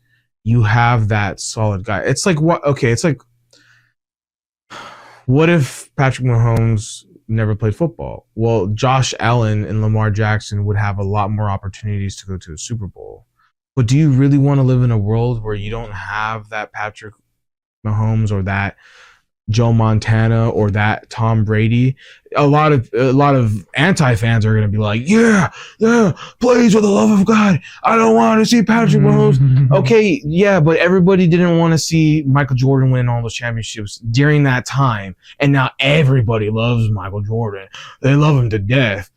you have that solid guy. It's like what? Okay, it's like, what if Patrick Mahomes never played football? Well, Josh Allen and Lamar Jackson would have a lot more opportunities to go to a Super Bowl. But do you really want to live in a world where you don't have that Patrick Mahomes or that Joe Montana or that Tom Brady? A lot of anti fans are gonna be like, yeah, please, for the love of God, I don't want to see Patrick Mahomes. Okay, yeah, but everybody didn't want to see Michael Jordan win all those championships during that time, and now everybody loves Michael Jordan. They love him to death.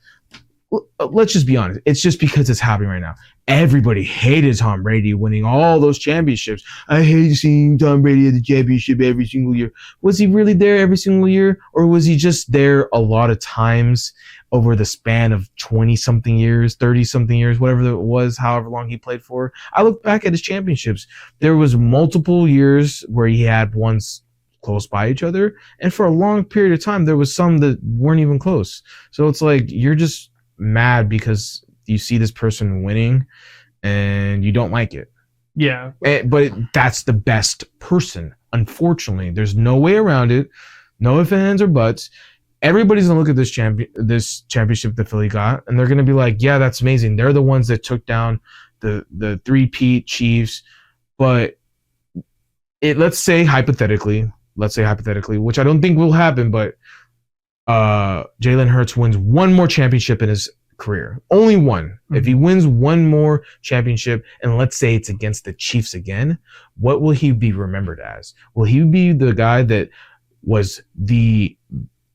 Let's just be honest. It's just because it's happening right now. Everybody hated Tom Brady winning all those championships. I hate seeing Tom Brady at the championship every single year. Was he really there every single year? Or was he just there a lot of times over the span of 20-something years, 30-something years, whatever it was, however long he played for? I look back at his championships. There was multiple years where he had ones close by each other. And for a long period of time, there was some that weren't even close. So it's like, you're just mad because you see this person winning and you don't like it. Yeah. But that's the best person. Unfortunately, there's no way around it. No ifs, ands, or buts. Everybody's gonna look at this championship that Philly got, and they're gonna be like, "Yeah, that's amazing." They're the ones that took down the three-peat Chiefs. But let's say hypothetically, which I don't think will happen, but Jalen Hurts wins one more championship in his career. Only one. Mm-hmm. If he wins one more championship, and let's say it's against the Chiefs again, what will he be remembered as? Will he be the guy that was the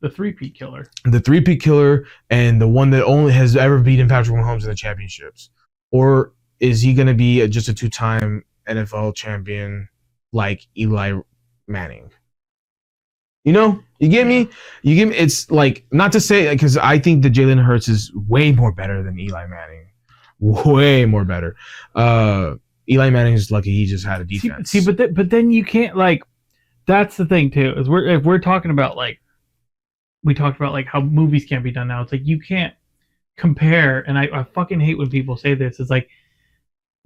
three-peat killer? The three-peat killer and the one that only has ever beaten Patrick Mahomes in the championships? Or is he going to be just a two-time NFL champion like Eli Manning? You get me? It's like, not to say, because I think that Jalen Hurts is way more better than Eli Manning. Way more better. Eli Manning is lucky he just had a defense. But then you can't, like, that's the thing too. Is if we're talking about, like, we talked about like how movies can't be done now. It's like you can't compare, and I fucking hate when people say this. It's like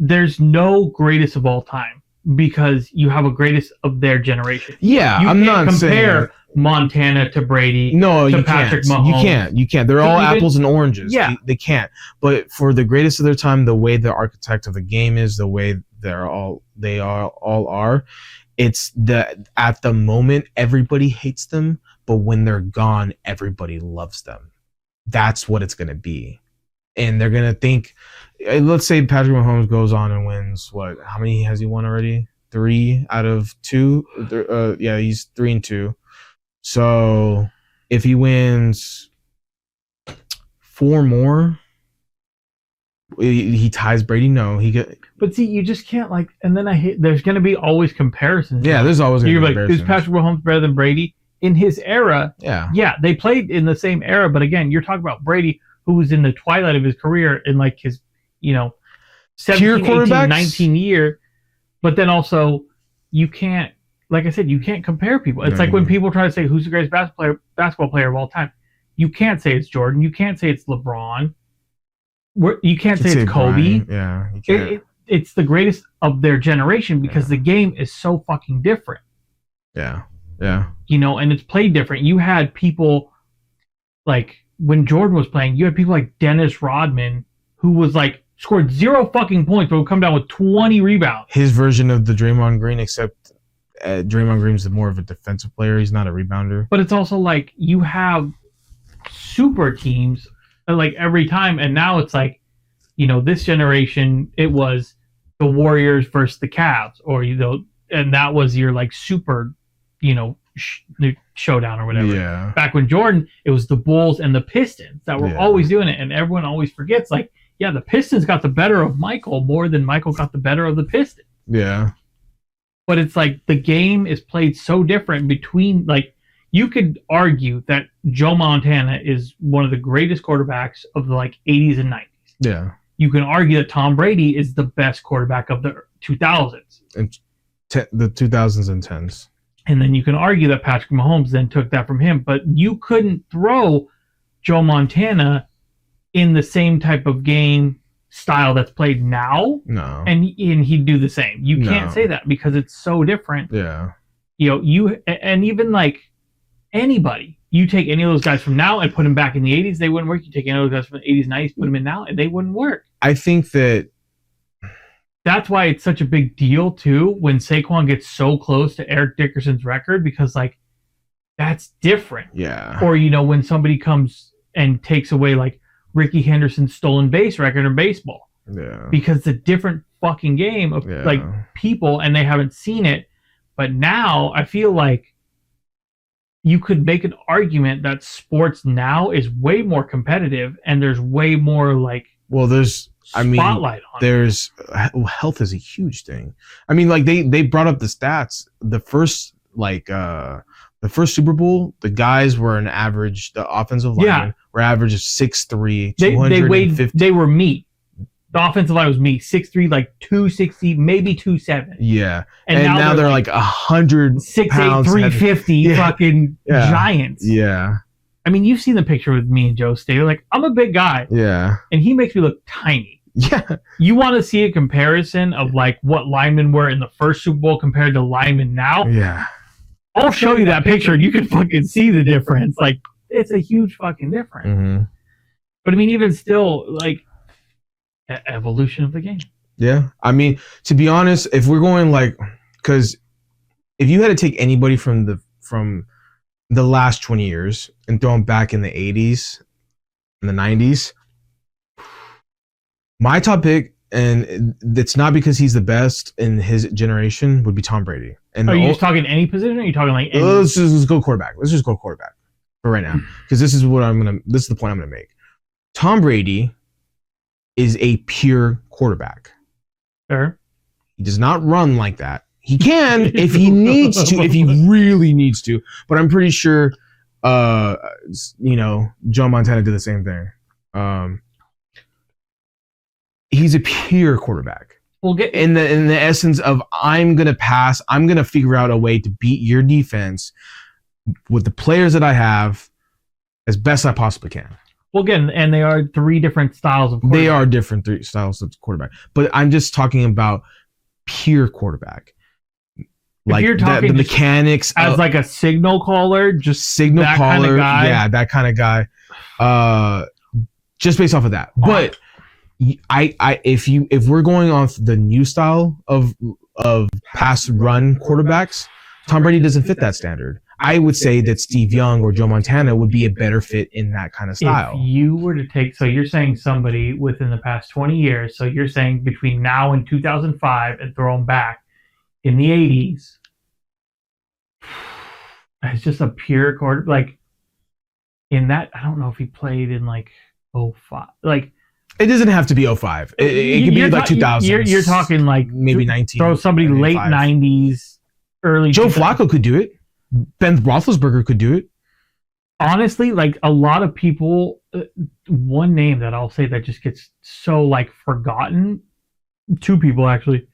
there's no greatest of all time, because you have a greatest of their generation. Yeah, I'm not compare Montana to Brady. No, to you Patrick can't. Mahomes. You can't. They're all apples and oranges. Yeah, they can't. But for the greatest of their time, the way the architect of the game is, the way they all are. It's at the moment everybody hates them, but when they're gone, everybody loves them. That's what it's gonna be. And they're going to think, let's say Patrick Mahomes goes on and wins, what? How many has he won already? 3 out of 2? Yeah, he's 3-2. So if he wins 4 more, he ties Brady? No. But see, you just can't, like, and then there's going to be always comparisons. Yeah, there's always going to be comparisons. Is Patrick Mahomes better than Brady? In his era, yeah, they played in the same era, but again, you're talking about Brady, who was in the twilight of his career in like his, 17, 18, 19 year. But then also, you can't, like I said, you can't compare people. It's like when people try to say who's the greatest basketball player of all time. You can't say it's Jordan. You can't say it's LeBron. You can't say it's Kobe. Brian. Yeah, you can't. It's the greatest of their generation because the game is so fucking different. Yeah. Yeah. And it's played different. You had people like when Jordan was playing, you had people like Dennis Rodman, who was like scored 0 fucking points, but would come down with 20 rebounds. His version of the Draymond Green, except Draymond Green's more of a defensive player. He's not a rebounder. But it's also like you have super teams like every time, and now it's like, this generation, it was the Warriors versus the Cavs, or and that was your like super, showdown or whatever. Yeah. Back when Jordan, it was the Bulls and the Pistons that were always doing it, and everyone always forgets, like, yeah, the Pistons got the better of Michael more than Michael got the better of the Pistons. Yeah. But it's like the game is played so different between, like, you could argue that Joe Montana is one of the greatest quarterbacks of the like 80s and 90s. Yeah. You can argue that Tom Brady is the best quarterback of the 2000s. And the 2000s and 10s. And then you can argue that Patrick Mahomes then took that from him. But you couldn't throw Joe Montana in the same type of game style that's played now. No. And he'd do the same. You can't say that because it's so different. Yeah. And even like anybody, you take any of those guys from now and put them back in the 80s, they wouldn't work. You take any of those guys from the 80s, 90s, put them in now, and they wouldn't work. I think that that's why it's such a big deal too when Saquon gets so close to Eric Dickerson's record, because like that's different. Yeah. Or when somebody comes and takes away like Ricky Henderson's stolen base record in baseball. Yeah. Because it's a different fucking game of like people, and they haven't seen it. But now I feel like you could make an argument that sports now is way more competitive, and there's way more like spotlight on there's health is a huge thing. I mean, like they brought up the stats. The first Super Bowl, the guys were the offensive linemen were average of 6'3", 250. They were meat. The offensive line was meat, 6'3", like 260, maybe 270. Yeah, and now they're like 100 6'8", 350 fucking giants. Yeah. I mean, you've seen the picture with me and Joe Staley. Like, I'm a big guy. Yeah. And he makes me look tiny. Yeah. You want to see a comparison of like what linemen were in the first Super Bowl compared to linemen now? Yeah. I'll show you that picture and you can fucking see the difference. Like, it's a huge fucking difference. Mm-hmm. But I mean, even still, like, evolution of the game. Yeah. I mean, to be honest, if we're going like, because if you had to take anybody from the last 20 years and throw them back in the 80s and the 90s, my top pick, and it's not because he's the best in his generation, would be Tom Brady. And are you just talking any position, or are you talking like any? Let's go quarterback. Let's just go quarterback for right now, because this is the point I'm gonna make. Tom Brady is a pure quarterback. Sure. He does not run like that. He can if he needs to, if he really needs to. But I'm pretty sure, Joe Montana did the same thing. He's a pure quarterback. We'll get in the essence of, I'm gonna pass. I'm gonna figure out a way to beat your defense with the players that I have as best I possibly can. Well, again, and they are three different styles of quarterback. They are different three styles of quarterback. But I'm just talking about pure quarterback. Like you're talking the mechanics as like a signal caller, just signal that caller, kind of guy. Yeah, that kind of guy. Just based off of that. But if we're going off the new style of pass run quarterbacks, Tom Brady doesn't fit that standard. I would say that Steve Young or Joe Montana would be a better fit in that kind of style. If you were to take, so you're saying somebody within the past 20 years, so you're saying between now and 2005 and throw them back in the 80s, it's just a pure quarter. Like, in that, I don't know if he played in like 05. Like, it doesn't have to be 05. It could be like 2000. You're talking like maybe 19. Throw somebody late 90s, early. Joe Flacco could do it. Ben Roethlisberger could do it. Honestly, like a lot of people, one name that I'll say that just gets so like forgotten. Two people actually.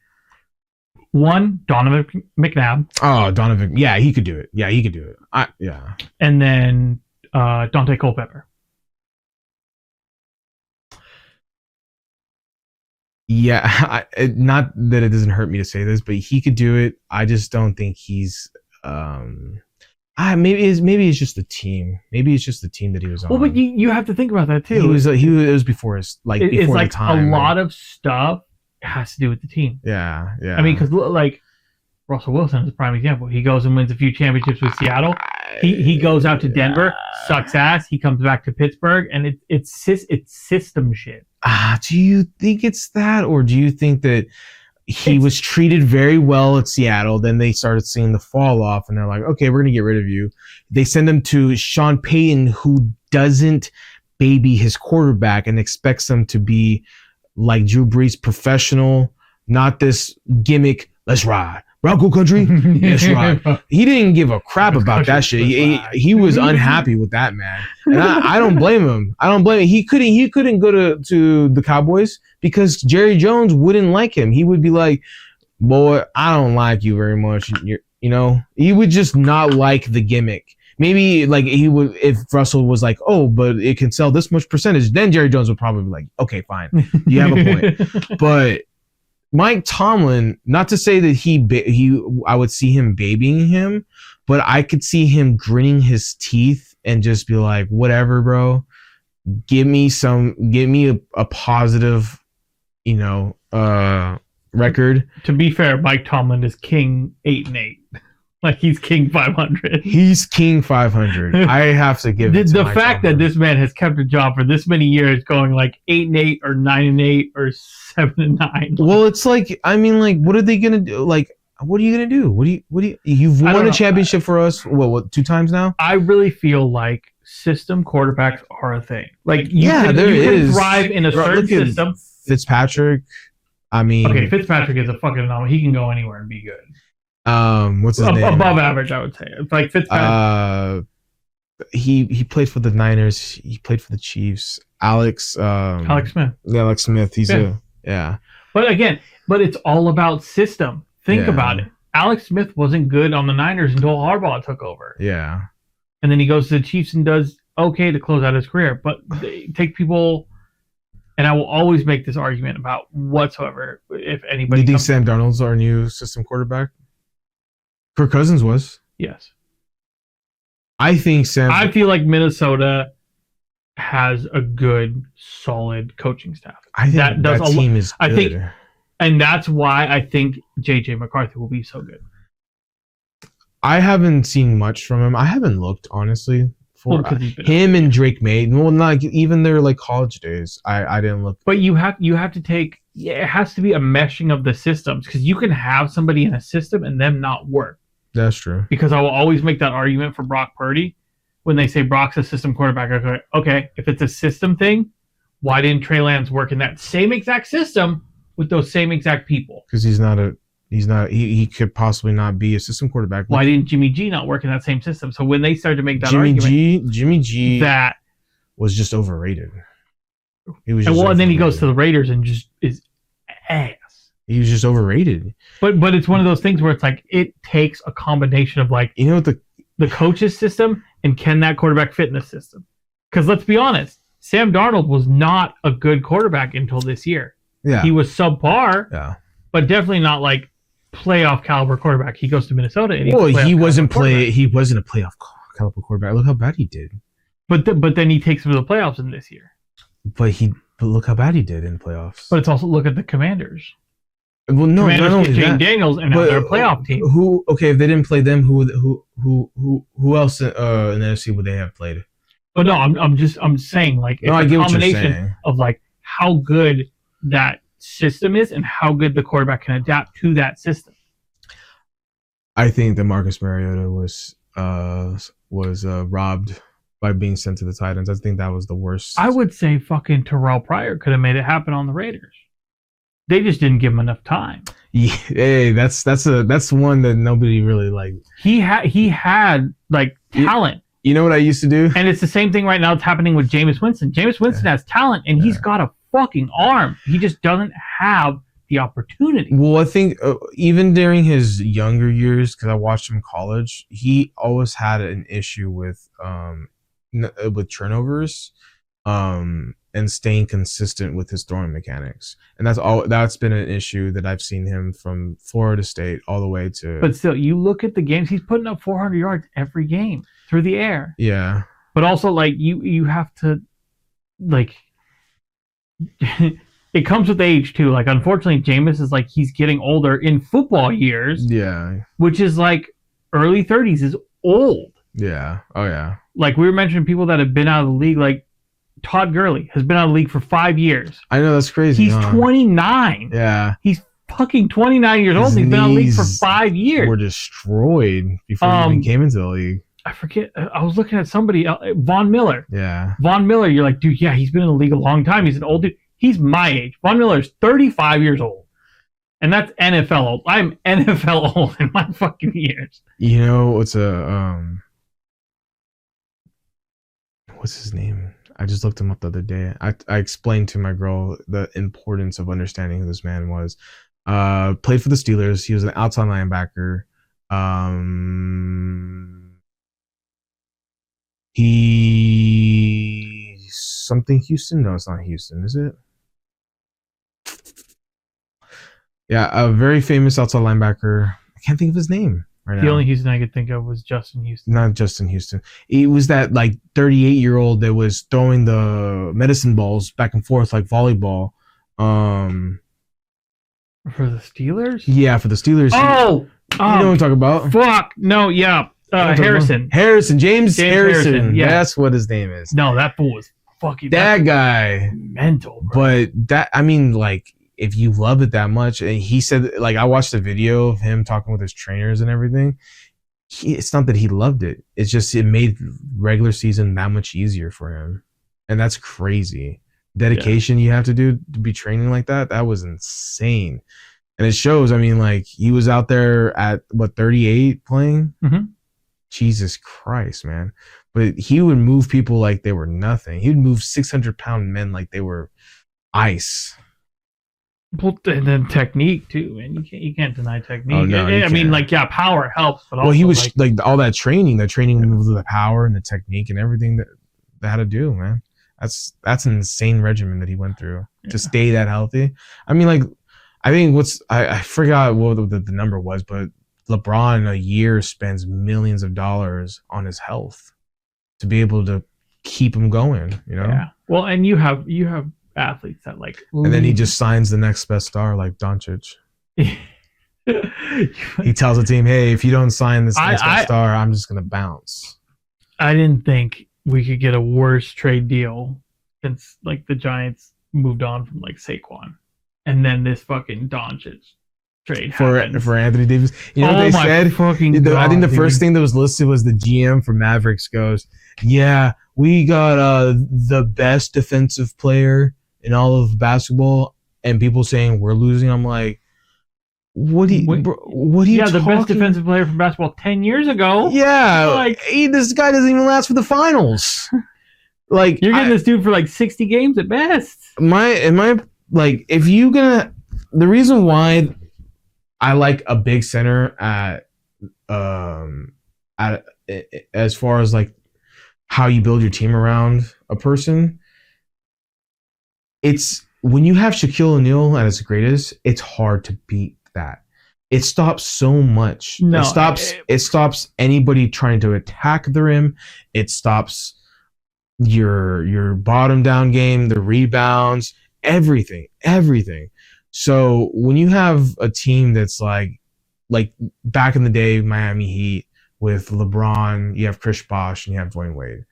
One, Donovan McNabb. Oh, Donovan. Yeah, he could do it. Yeah, he could do it. Yeah. And then Dante Culpepper. Yeah, not that it doesn't hurt me to say this, but he could do it. I just don't think he's. Maybe it's just the team. Maybe it's just the team that he was on. Well, but you have to think about that too. It was before his before like the time. A lot of stuff has to do with the team. Yeah. I mean, because like Russell Wilson is a prime example. He goes and wins a few championships with Seattle. He goes out to Denver, sucks ass. He comes back to Pittsburgh, and it's system shit. Do you think it's that, or do you think that he was treated very well at Seattle? Then they started seeing the fall off, and they're like, okay, we're gonna get rid of you. They send him to Sean Payton, who doesn't baby his quarterback and expects him to be like Drew Brees, professional, not this gimmick. Let's ride. Bronco country, that's right. He didn't give a crap about that shit. He was unhappy with that, man. And I don't blame him. He couldn't go to the Cowboys because Jerry Jones wouldn't like him. He would be like, boy, I don't like you very much. He would just not like the gimmick. Maybe like he would, if Russell was like, oh, but it can sell this much percentage, then Jerry Jones would probably be like, okay, fine, you have a point. But Mike Tomlin, not to say that I would see him babying him, but I could see him gritting his teeth and just be like, whatever, bro, give me a positive, record. To be fair, Mike Tomlin is king 8-8. Like he's king 500. He's king 500. I have to give it to the Mike fact Tomlin. that this man has kept a job for this many years, going like 8-8 or 9-8 or 7-9. Well, it's like, I mean, like, what are they gonna do? Like, what are you gonna do? What do you? You've won a championship for us. What 2 times now? I really feel like system quarterbacks are a thing. Like you can thrive in a certain system. Fitzpatrick. I mean, okay, Fitzpatrick is a fucking anomaly. He can go anywhere and be good. What's his name? Above average, I would say. It's like Fitzpatrick. He played for the Niners. He played for the Chiefs. Alex Smith. Yeah, Alex Smith. He's yeah. But again, it's all about system. Think about it. Alex Smith wasn't good on the Niners until Harbaugh took over. Yeah. And then he goes to the Chiefs and does okay to close out his career. But they take people, and I will always make this argument about whatsoever if anybody. Do you think Sam Darnold's our new system quarterback? Kirk Cousins was. Yes. I feel like Minnesota has a good, solid coaching staff. I think that team is good. I think, and that's why I think JJ McCarthy will be so good. I haven't seen much from him. I haven't looked, honestly. For him and Drake May. Well, not even their like college days. I didn't look. But you have to take. Yeah, it has to be a meshing of the systems, because you can have somebody in a system and them not work. That's true. Because I will always make that argument for Brock Purdy when they say Brock's a system quarterback. I go, okay, if it's a system thing, why didn't Trey Lance work in that same exact system with those same exact people? Because he could possibly not be a system quarterback. Why didn't Jimmy G not work in that same system? So when they started to make that argument, Jimmy G that was just overrated. And then he goes to the Raiders and just is ass. He was just overrated. But it's one of those things where it's like it takes a combination of like, the coach's system and can that quarterback fit in the system? Because let's be honest, Sam Darnold was not a good quarterback until this year. Yeah, he was subpar. Yeah, but definitely not like playoff caliber quarterback. He goes to Minnesota and he wasn't a playoff caliber quarterback. Look how bad he did. But then he takes him to the playoffs in this year. But look how bad he did in the playoffs. But it's also look at the Commanders. Well, no, Commanders not only Jane that, Daniels, and now they're a playoff team. Okay, if they didn't play them, who else in the NFC would they have played? But no, I'm saying like it's a combination of like how good that system is and how good the quarterback can adapt to that system. I think that Marcus Mariota was robbed by being sent to the Titans. I think that was the worst. I would say fucking Terrell Pryor could have made it happen on the Raiders. They just didn't give him enough time. Yeah, hey, that's one that nobody really liked. He had like talent. You know what I used to do? And it's the same thing right now that's happening with Jameis Winston. Jameis Winston has talent and he's got a fucking arm. He just doesn't have the opportunity. Well, I think even during his younger years, because I watched him in college, he always had an issue with turnovers, and staying consistent with his throwing mechanics, and that's been an issue that I've seen him from Florida State all the way to. But still, you look at the games; he's putting up 400 yards every game through the air. Yeah. But also, like you have to, like. It comes with age too. Like, unfortunately, Jameis is like he's getting older in football years. Yeah. Which is like early 30s is old. Yeah. Oh yeah. Like we were mentioning people that have been out of the league. Like Todd Gurley has been out of the league for 5 years. I know, that's crazy. He's 29. Yeah. He's fucking 29 years old. He's been out of the league for 5 years. Were destroyed before he even came into the league. I forget. I was looking at somebody, Von Miller. Yeah. Von Miller, you're like, dude, yeah, he's been in the league a long time. He's an old dude. He's my age. Von Miller's 35 years old. And that's NFL old. I'm NFL old in my fucking years. You know, what's his name? I just looked him up the other day. I explained to my girl the importance of understanding who this man was. Played for the Steelers. He was an outside linebacker. He something Houston? No, it's not Houston, is it? Yeah, a very famous outside linebacker. I can't think of his name right now. The only Houston I could think of was Justin Houston. Not Justin Houston. It was that like 38-year-old that was throwing the medicine balls back and forth like volleyball. For the Steelers? Yeah, for the Steelers. Oh, you know what I'm talking about? Fuck. No, yeah. Harrison. James Harrison. Yeah. That's what his name is. No, that fool was fucking... That guy. Mental, bro. But like, if you love it that much, and he said, like, I watched a video of him talking with his trainers and everything. It's not that he loved it. It's just it made regular season that much easier for him. And that's crazy. Dedication you have to do to be training like that. That was insane. And it shows. I mean, like, he was out there at, 38 playing? Mm-hmm. Jesus Christ, man. But he would move people like they were nothing. He would move 600-pound men like they were ice. Well, and then technique too, man. You can't deny technique. Oh, no, I mean, like, yeah, power helps, but well, he was like all that training with the power and the technique and everything that they had to do, man. That's an insane regimen that he went through to stay that healthy. I mean, like, I think I forgot what the number was, but LeBron in a year spends millions of dollars on his health to be able to keep him going, you know? Yeah. Well, and you have athletes that, like, and then he just signs the next best star, like Doncic. He tells the team, hey, if you don't sign this next best star, I'm just going to bounce. I didn't think we could get a worse trade deal since, like, the Giants moved on from, like, Saquon. And then this fucking Doncic trade for Anthony Davis. You know what they said? I think the first thing that was listed was the GM for Mavericks goes, yeah, we got the best defensive player in all of basketball, and people saying we're losing. I'm like, what are you the best defensive player from basketball 10 years ago. Yeah, like, this guy doesn't even last for the finals. Like, you're getting this dude for like 60 games at best. Like, if you gonna, the reason why I like a big center at as far as like how you build your team around a person, it's when you have Shaquille O'Neal at his greatest, it's hard to beat that. It stops so much. No, it stops anybody trying to attack the rim. It stops your bottom down game, the rebounds, everything. So when you have a team that's like back in the day, Miami Heat with LeBron, you have Chris Bosh and you have Dwayne Wade.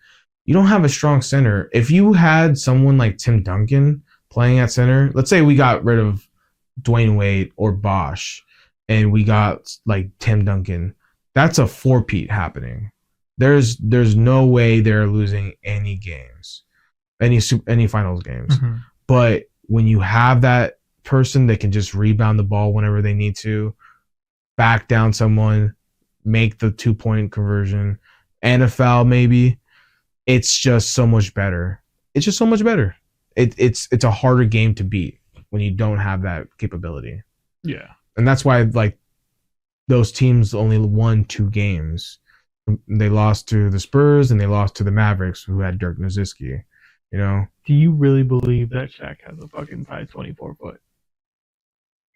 You don't have a strong center. If you had someone like Tim Duncan playing at center, let's say we got rid of Dwayne Wade or Bosh and we got like Tim Duncan, that's a four-peat happening. There's no way they're losing any games, any finals games. Mm-hmm. But when you have that person that can just rebound the ball whenever they need to, back down someone, make the 2-point conversion, and a foul maybe, it's just so much better. It's just so much better. It's a harder game to beat when you don't have that capability. Yeah. And that's why, like, those teams only won 2 games. They lost to the Spurs and they lost to the Mavericks, who had Dirk Nowitzki. You know? Do you really believe that Shaq has a fucking size 24 foot?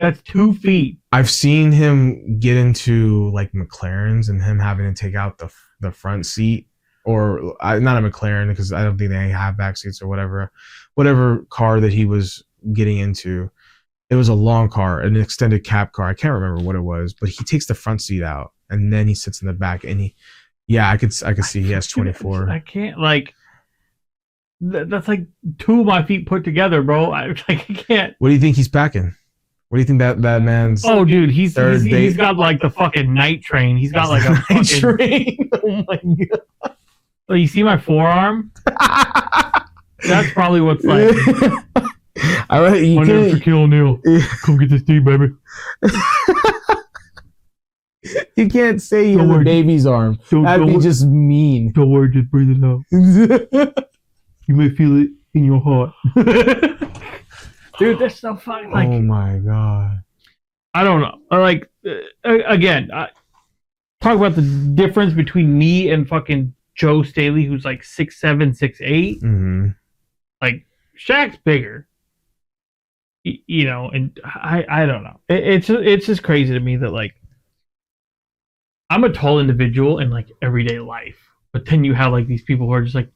That's 2 feet. I've seen him get into like McLarens and him having to take out the front seat, or not a McLaren because I don't think they have back seats or whatever car that he was getting into. It was a long car, an extended cab car. I can't remember what it was, but he takes the front seat out and then he sits in the back and I could see he has 24. I can't, like, that's like 2 of my feet put together, bro. I can't. What do you think he's packing? What do you think that man's? Oh, dude, he's got like the fucking night train. He's got like a night train. Oh my god! Oh, you see my forearm? That's probably what's like. All right, my name's Shaquille O'Neal. Come get this tea, baby. You can't say you have a baby's arm. That'd be just mean. Don't worry, just breathe it out. You may feel it in your heart. Dude, that's so funny. Like, oh my god. I don't know. Like, again, talk about the difference between me and fucking Joe Staley, who's like 6'7", 6'8". Mm-hmm. Like, Shaq's bigger. You know, and I don't know. It's just crazy to me that, like, I'm a tall individual in like everyday life, but then you have like these people who are just like,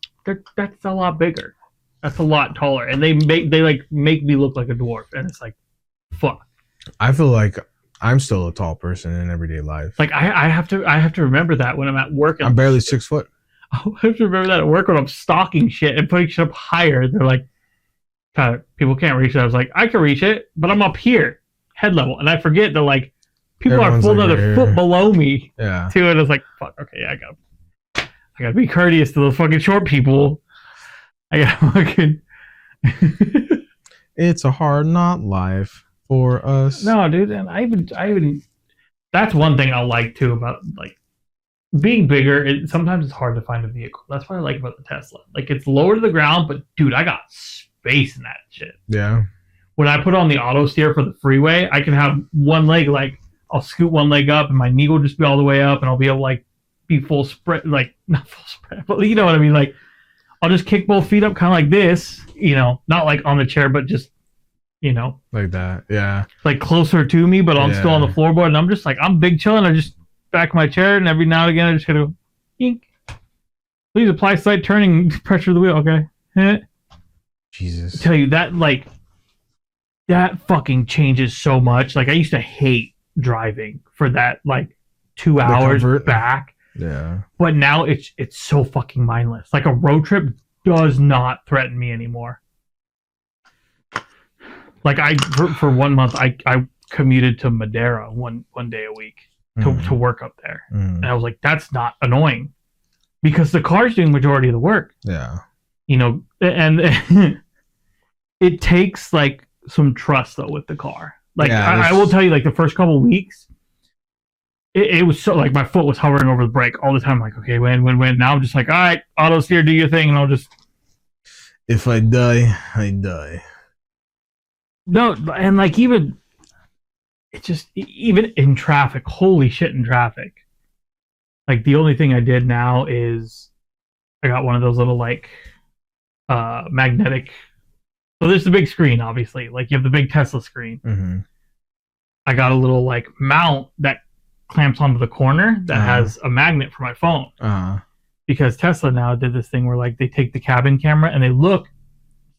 that's a lot bigger, that's a lot taller, and they make me look like a dwarf, and it's like, fuck. I feel like I'm still a tall person in everyday life. Like I have to remember that when I'm at work. I'm barely 6 foot. I have to remember that at work when I'm stocking shit and putting shit up higher. They're like, God, people can't reach it. I was like, I can reach it, but I'm up here, head level, and I forget that like people Everyone's are full like another right foot here. below me Yeah. too. And it's like, fuck, okay, yeah, I gotta be courteous to those fucking short people. I gotta fucking. It's a hard not life for us. No, dude, and I even. That's one thing I like too about like being bigger. Sometimes it's hard to find a vehicle. That's what I like about the Tesla. Like it's lower to the ground, but dude, I got space in that shit. Yeah. When I put on the auto steer for the freeway, I can have one leg, like I'll scoot one leg up and my knee will just be all the way up and I'll be able to like be full spread, like not full spread, but you know what I mean? Like I'll just kick both feet up kind of like this, you know, not like on the chair, but just, you know, Like that. Yeah. like closer to me, but I'm still on the floorboard and I'm just like, I'm big chilling. I just back my chair and every now and again I just gotta go, yink. Please apply slight turning pressure of the wheel. Okay. Jesus. I tell you that, like, that fucking changes so much. Like I used to hate driving for that like 2 hours comfort. back, Yeah. but now it's so fucking mindless. Like a road trip does not threaten me anymore. Like for 1 month I commuted to Madeira one day a week to work up there, and I was like, that's not annoying because the car's doing majority of the work. Yeah. You know, and it takes like some trust though with the car. Like I will tell you, like the first couple of weeks, it was so like my foot was hovering over the brake all the time. Like, okay, when. Now I'm just like, all right, auto steer, do your thing, and I'll just. If I die, I die. No, and like even in traffic, holy shit, in traffic. Like the only thing I did now is I got one of those little like magnetic. So there's the big screen, obviously. Like you have the big Tesla screen. Mm-hmm. I got a little like mount that clamps onto the corner that has a magnet for my phone. Because Tesla now did this thing where like they take the cabin camera and they look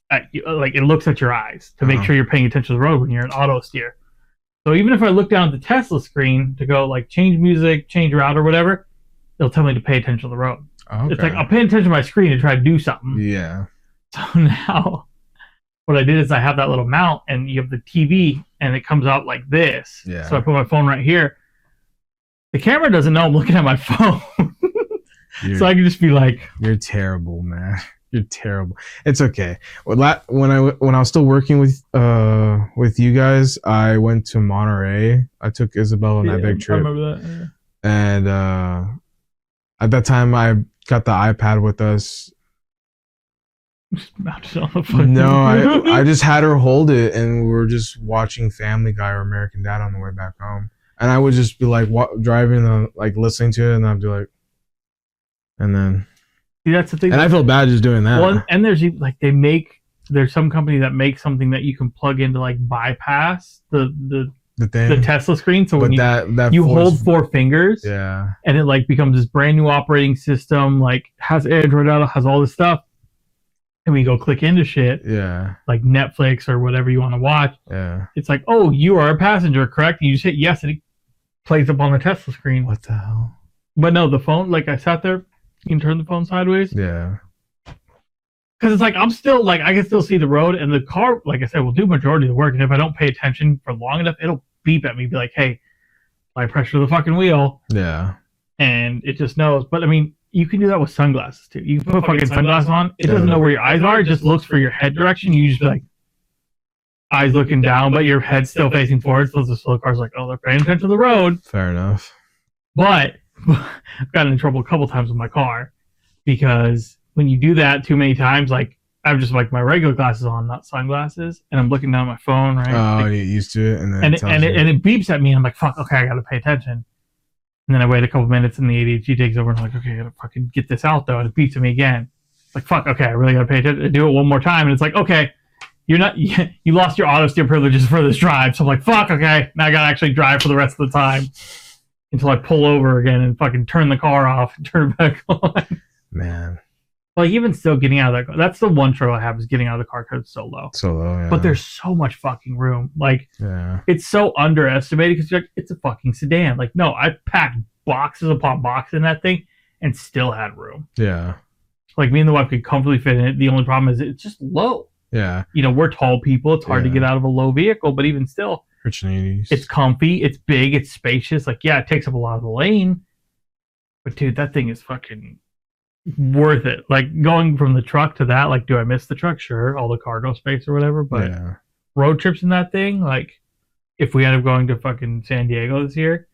at you, like it looks at your eyes to make sure you're paying attention to the road when you're in auto steer. So even if I look down at the Tesla screen to go like change music, change route or whatever, it'll tell me to pay attention to the road. Okay. It's like I'll pay attention to my screen and try to do something. Yeah. So now what I did is I have that little mount and you have the TV and it comes out like this. Yeah. So I put my phone right here. The camera doesn't know I'm looking at my phone. So I can just be like, you're terrible, man. You're terrible. It's okay. When I was still working with you guys, I went to Monterey. I took Isabel on that big trip. I remember that. Yeah. And at that time, I got the iPad with us. Just mounted on the phone. No, I just had her hold it, and we were just watching Family Guy or American Dad on the way back home. And I would just be like driving, like listening to it, and I'd be like, and then. See, that's the thing. And I feel bad just doing that. Well, and there's like there's some company that makes something that you can plug into like bypass the thing, the Tesla screen. So but when that you hold 4 fingers, yeah, and it like becomes this brand new operating system, like has Android Auto, has all this stuff, and we go click into shit, yeah, like Netflix or whatever you want to watch. Yeah, it's like, oh, you are a passenger, correct? And you just hit yes, and it plays up on the Tesla screen. What the hell? But no, the phone. Like I sat there. You can turn the phone sideways. Yeah. Because it's like I'm still like I can still see the road and the car. Like I said, will do majority of the work. And if I don't pay attention for long enough, it'll beep at me, be like, "Hey, apply pressure to the fucking wheel." Yeah. And it just knows. But I mean, you can do that with sunglasses too. You put fucking sunglasses on. It doesn't know where your eyes are. It just looks for your head direction. You just be like eyes looking down, but your head's still facing forward. So the slow car's like, "Oh, they're paying attention to the road." Fair enough. But I've gotten in trouble a couple times with my car because when you do that too many times, like I've just like my regular glasses on, not sunglasses, and I'm looking down at my phone, right? Oh, like, you get used to it, and then it beeps at me, and I'm like, "Fuck, okay, I gotta pay attention." And then I wait a couple minutes, and the ADHD takes over, and I'm like, "Okay, I gotta fucking get this out though," and it beeps at me again. It's like, "Fuck, okay, I really gotta pay attention." I do it one more time, and it's like, "Okay, you lost your auto steer privileges for this drive." So I'm like, "Fuck, okay, now I gotta actually drive for the rest of the time." Until I pull over again and fucking turn the car off and turn it back on. Man, Like even still getting out of that car, that's the one trouble I have is getting out of the car because it's so low. So low, yeah. But there's so much fucking room. Like yeah. it's so underestimated because like, it's a fucking sedan. Like no, I packed boxes upon boxes in that thing and still had room. Yeah. Like me and the wife could comfortably fit in it. The only problem is it's just low. Yeah. You know, we're tall people. It's hard to get out of a low vehicle, but even still, rich needies. It's comfy. It's big. It's spacious. Like yeah, it takes up a lot of the lane. But dude, that thing is fucking worth it. Like going from the truck to that, like do I miss the truck? Sure, all the cargo space or whatever, but road trips in that thing, like if we end up going to fucking San Diego this year, it's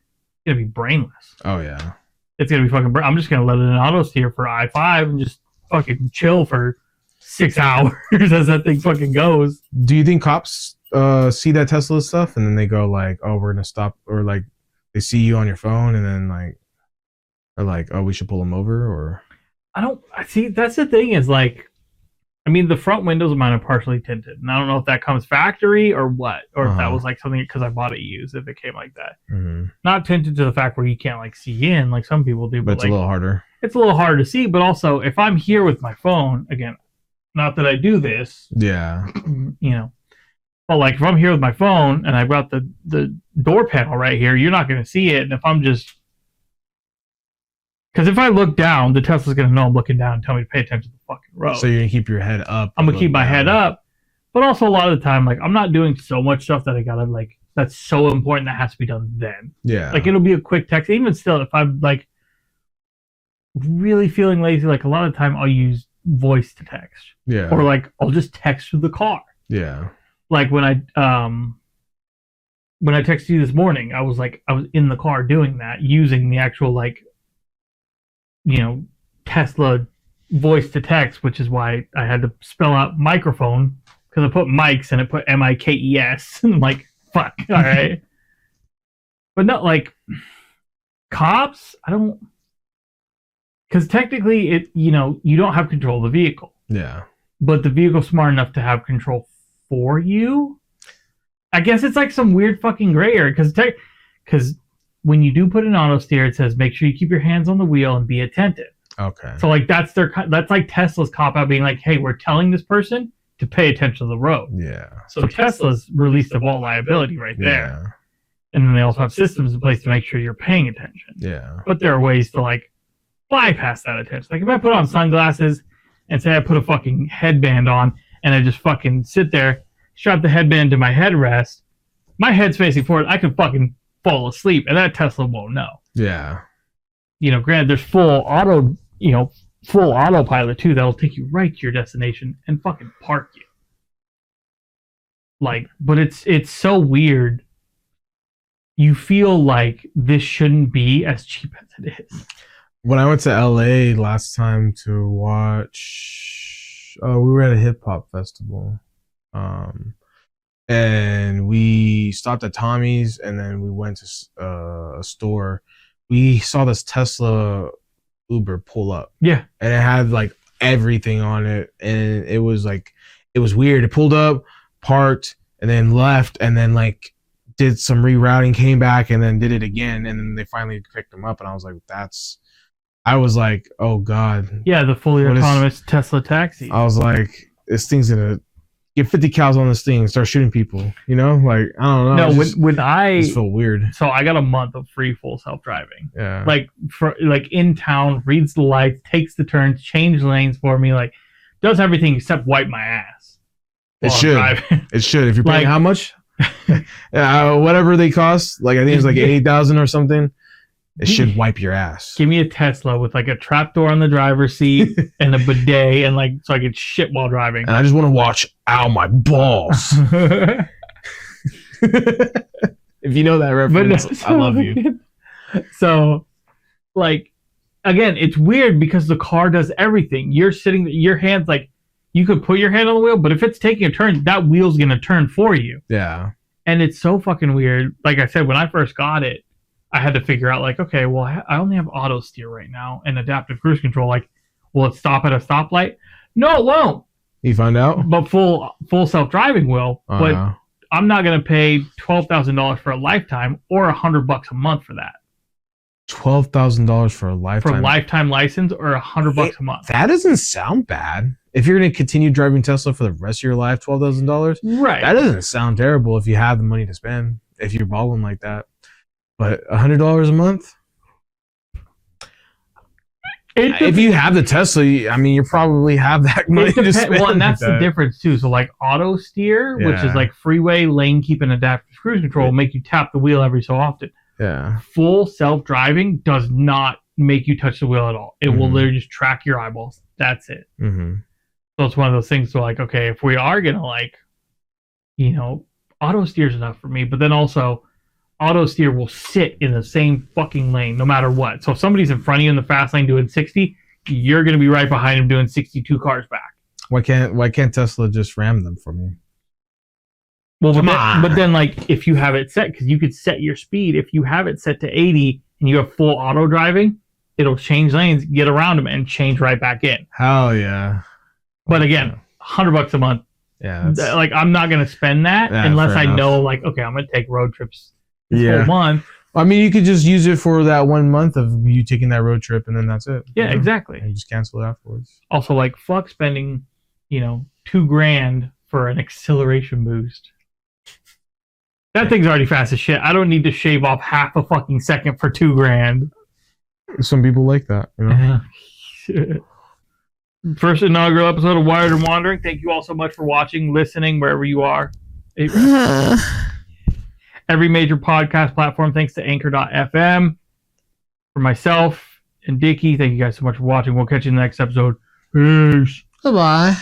gonna be brainless. Oh yeah. It's gonna be fucking I'm just gonna let it in auto steer for I-5 and just fucking chill for 6 hours as that thing fucking goes. Do you think cops see that Tesla stuff and then they go like, oh, we're gonna stop, or like they see you on your phone and then like are like, oh, we should pull them over? Or I see. That's the thing is like, I mean, the front windows of mine are partially tinted, and I don't know if that comes factory or what, or if that was like something because I bought it used. If it came like that, not tinted to the fact where you can't like see in like some people do, but it's like, a little harder. It's a little harder to see, but also if I'm here with my phone again, not that I do this, you know, but like if I'm here with my phone and I've got the door panel right here, you're not going to see it, and if I'm just because if I look down, the Tesla's going to know I'm looking down and tell me to pay attention to the fucking road. So you're going to keep your head up. I'm going to keep my head up. But also a lot of the time, like, I'm not doing so much stuff that I got to, like, that's so important that has to be done then. Yeah. Like, it'll be a quick text. Even still, if I'm, like, really feeling lazy, like, a lot of the time I'll use voice to text. Yeah. Or, like, I'll just text through the car. Yeah. Like, when I texted you this morning, I was in the car doing that, using the actual, like, you know, Tesla voice to text, which is why I had to spell out microphone because I put mics and it put MIKES. And I'm like, fuck, all right. But not like cops, I don't, because technically it, you know, you don't have control of the vehicle. Yeah. But the vehicle's smart enough to have control for you. I guess it's like some weird fucking gray area because when you do put an auto steer, it says make sure you keep your hands on the wheel and be attentive. Okay. So like that's like Tesla's cop out being like, hey, we're telling this person to pay attention to the road. Yeah. So Tesla's released of all liability right there. And then they also have systems in place to make sure you're paying attention. Yeah. But there are ways to like bypass that attention. Like if I put on sunglasses and say I put a fucking headband on and I just fucking sit there, strap the headband to my headrest, my head's facing forward, I can fucking fall asleep, and that Tesla won't know. Yeah. You know, granted, there's full autopilot too that'll take you right to your destination and fucking park you. Like, but it's so weird. You feel like this shouldn't be as cheap as it is. When I went to LA last time to watch, we were at a hip hop festival. And we stopped at Tommy's, and then we went to a store. We saw this Tesla Uber pull up. Yeah. And it had like everything on it. And it was weird. It pulled up, parked, and then left, and then like did some rerouting, came back, and then did it again. And then they finally picked him up. And I was like, oh God. Yeah, the fully autonomous Tesla taxi. I was like, this thing's going to get 50 cows on this thing and start shooting people, you know? Like, I don't know. No, when I just feel weird. So I got a month of free full self-driving. Yeah. Like in town, reads the lights, takes the turns, change lanes for me, like does everything except wipe my ass. It should. It should. If you're paying how much? Whatever they cost. Like I think it's like 80,000 or something. It should wipe your ass. Give me a Tesla with like a trapdoor on the driver's seat and a bidet, and like so I could shit while driving. And I just want to watch Ow My Balls. If you know that reference, I love you. So, like, again, it's weird because the car does everything. You're sitting, your hands, like, you could put your hand on the wheel, but if it's taking a turn, that wheel's going to turn for you. Yeah. And it's so fucking weird. Like I said, when I first got it, I had to figure out, like, okay, well, I only have auto steer right now and adaptive cruise control. Like, will it stop at a stoplight? No, it won't. You find out? But full self-driving will. But I'm not going to pay $12,000 for a lifetime or $100 a month for that. $12,000 for a lifetime. For a lifetime license or $100 a month. That doesn't sound bad. If you're going to continue driving Tesla for the rest of your life, $12,000, right? That doesn't sound terrible if you have the money to spend. If you're balling like that, but $100 a month. If you have the Tesla, I mean, you probably have that money to spend. Well, and that's the difference too. So, like auto steer, which is like freeway lane keep and adaptive cruise control, will make you tap the wheel every so often. Yeah. Full self-driving does not make you touch the wheel at all. It will literally just track your eyeballs. That's it. Mm-hmm. So it's one of those things. So, like, okay, if we are gonna auto steer's enough for me, but then also auto steer will sit in the same fucking lane no matter what. So if somebody's in front of you in the fast lane doing 60, you're going to be right behind him doing 62 cars back. Why can't Tesla just ram them for me? Well, but then like if you have it set, because you could set your speed. If you have it set to 80 and you have full auto driving, it'll change lanes, get around them, and change right back in. Hell yeah! But again, $100 a month. Yeah, like I'm not going to spend that unless I know, like, okay, I'm going to take road trips. Whole month. I mean, you could just use it for that 1 month of you taking that road trip, and then that's it. Yeah, exactly. And you just cancel it afterwards. Also, like, fuck spending, $2,000 for an acceleration boost. That thing's already fast as shit. I don't need to shave off half a fucking second for $2,000. Some people like that. First inaugural episode of Wired and Wandering. Thank you all so much for watching, listening, wherever you are. Every major podcast platform, thanks to Anchor.fm. For myself and Dickie, thank you guys so much for watching. We'll catch you in the next episode. Peace. Bye-bye.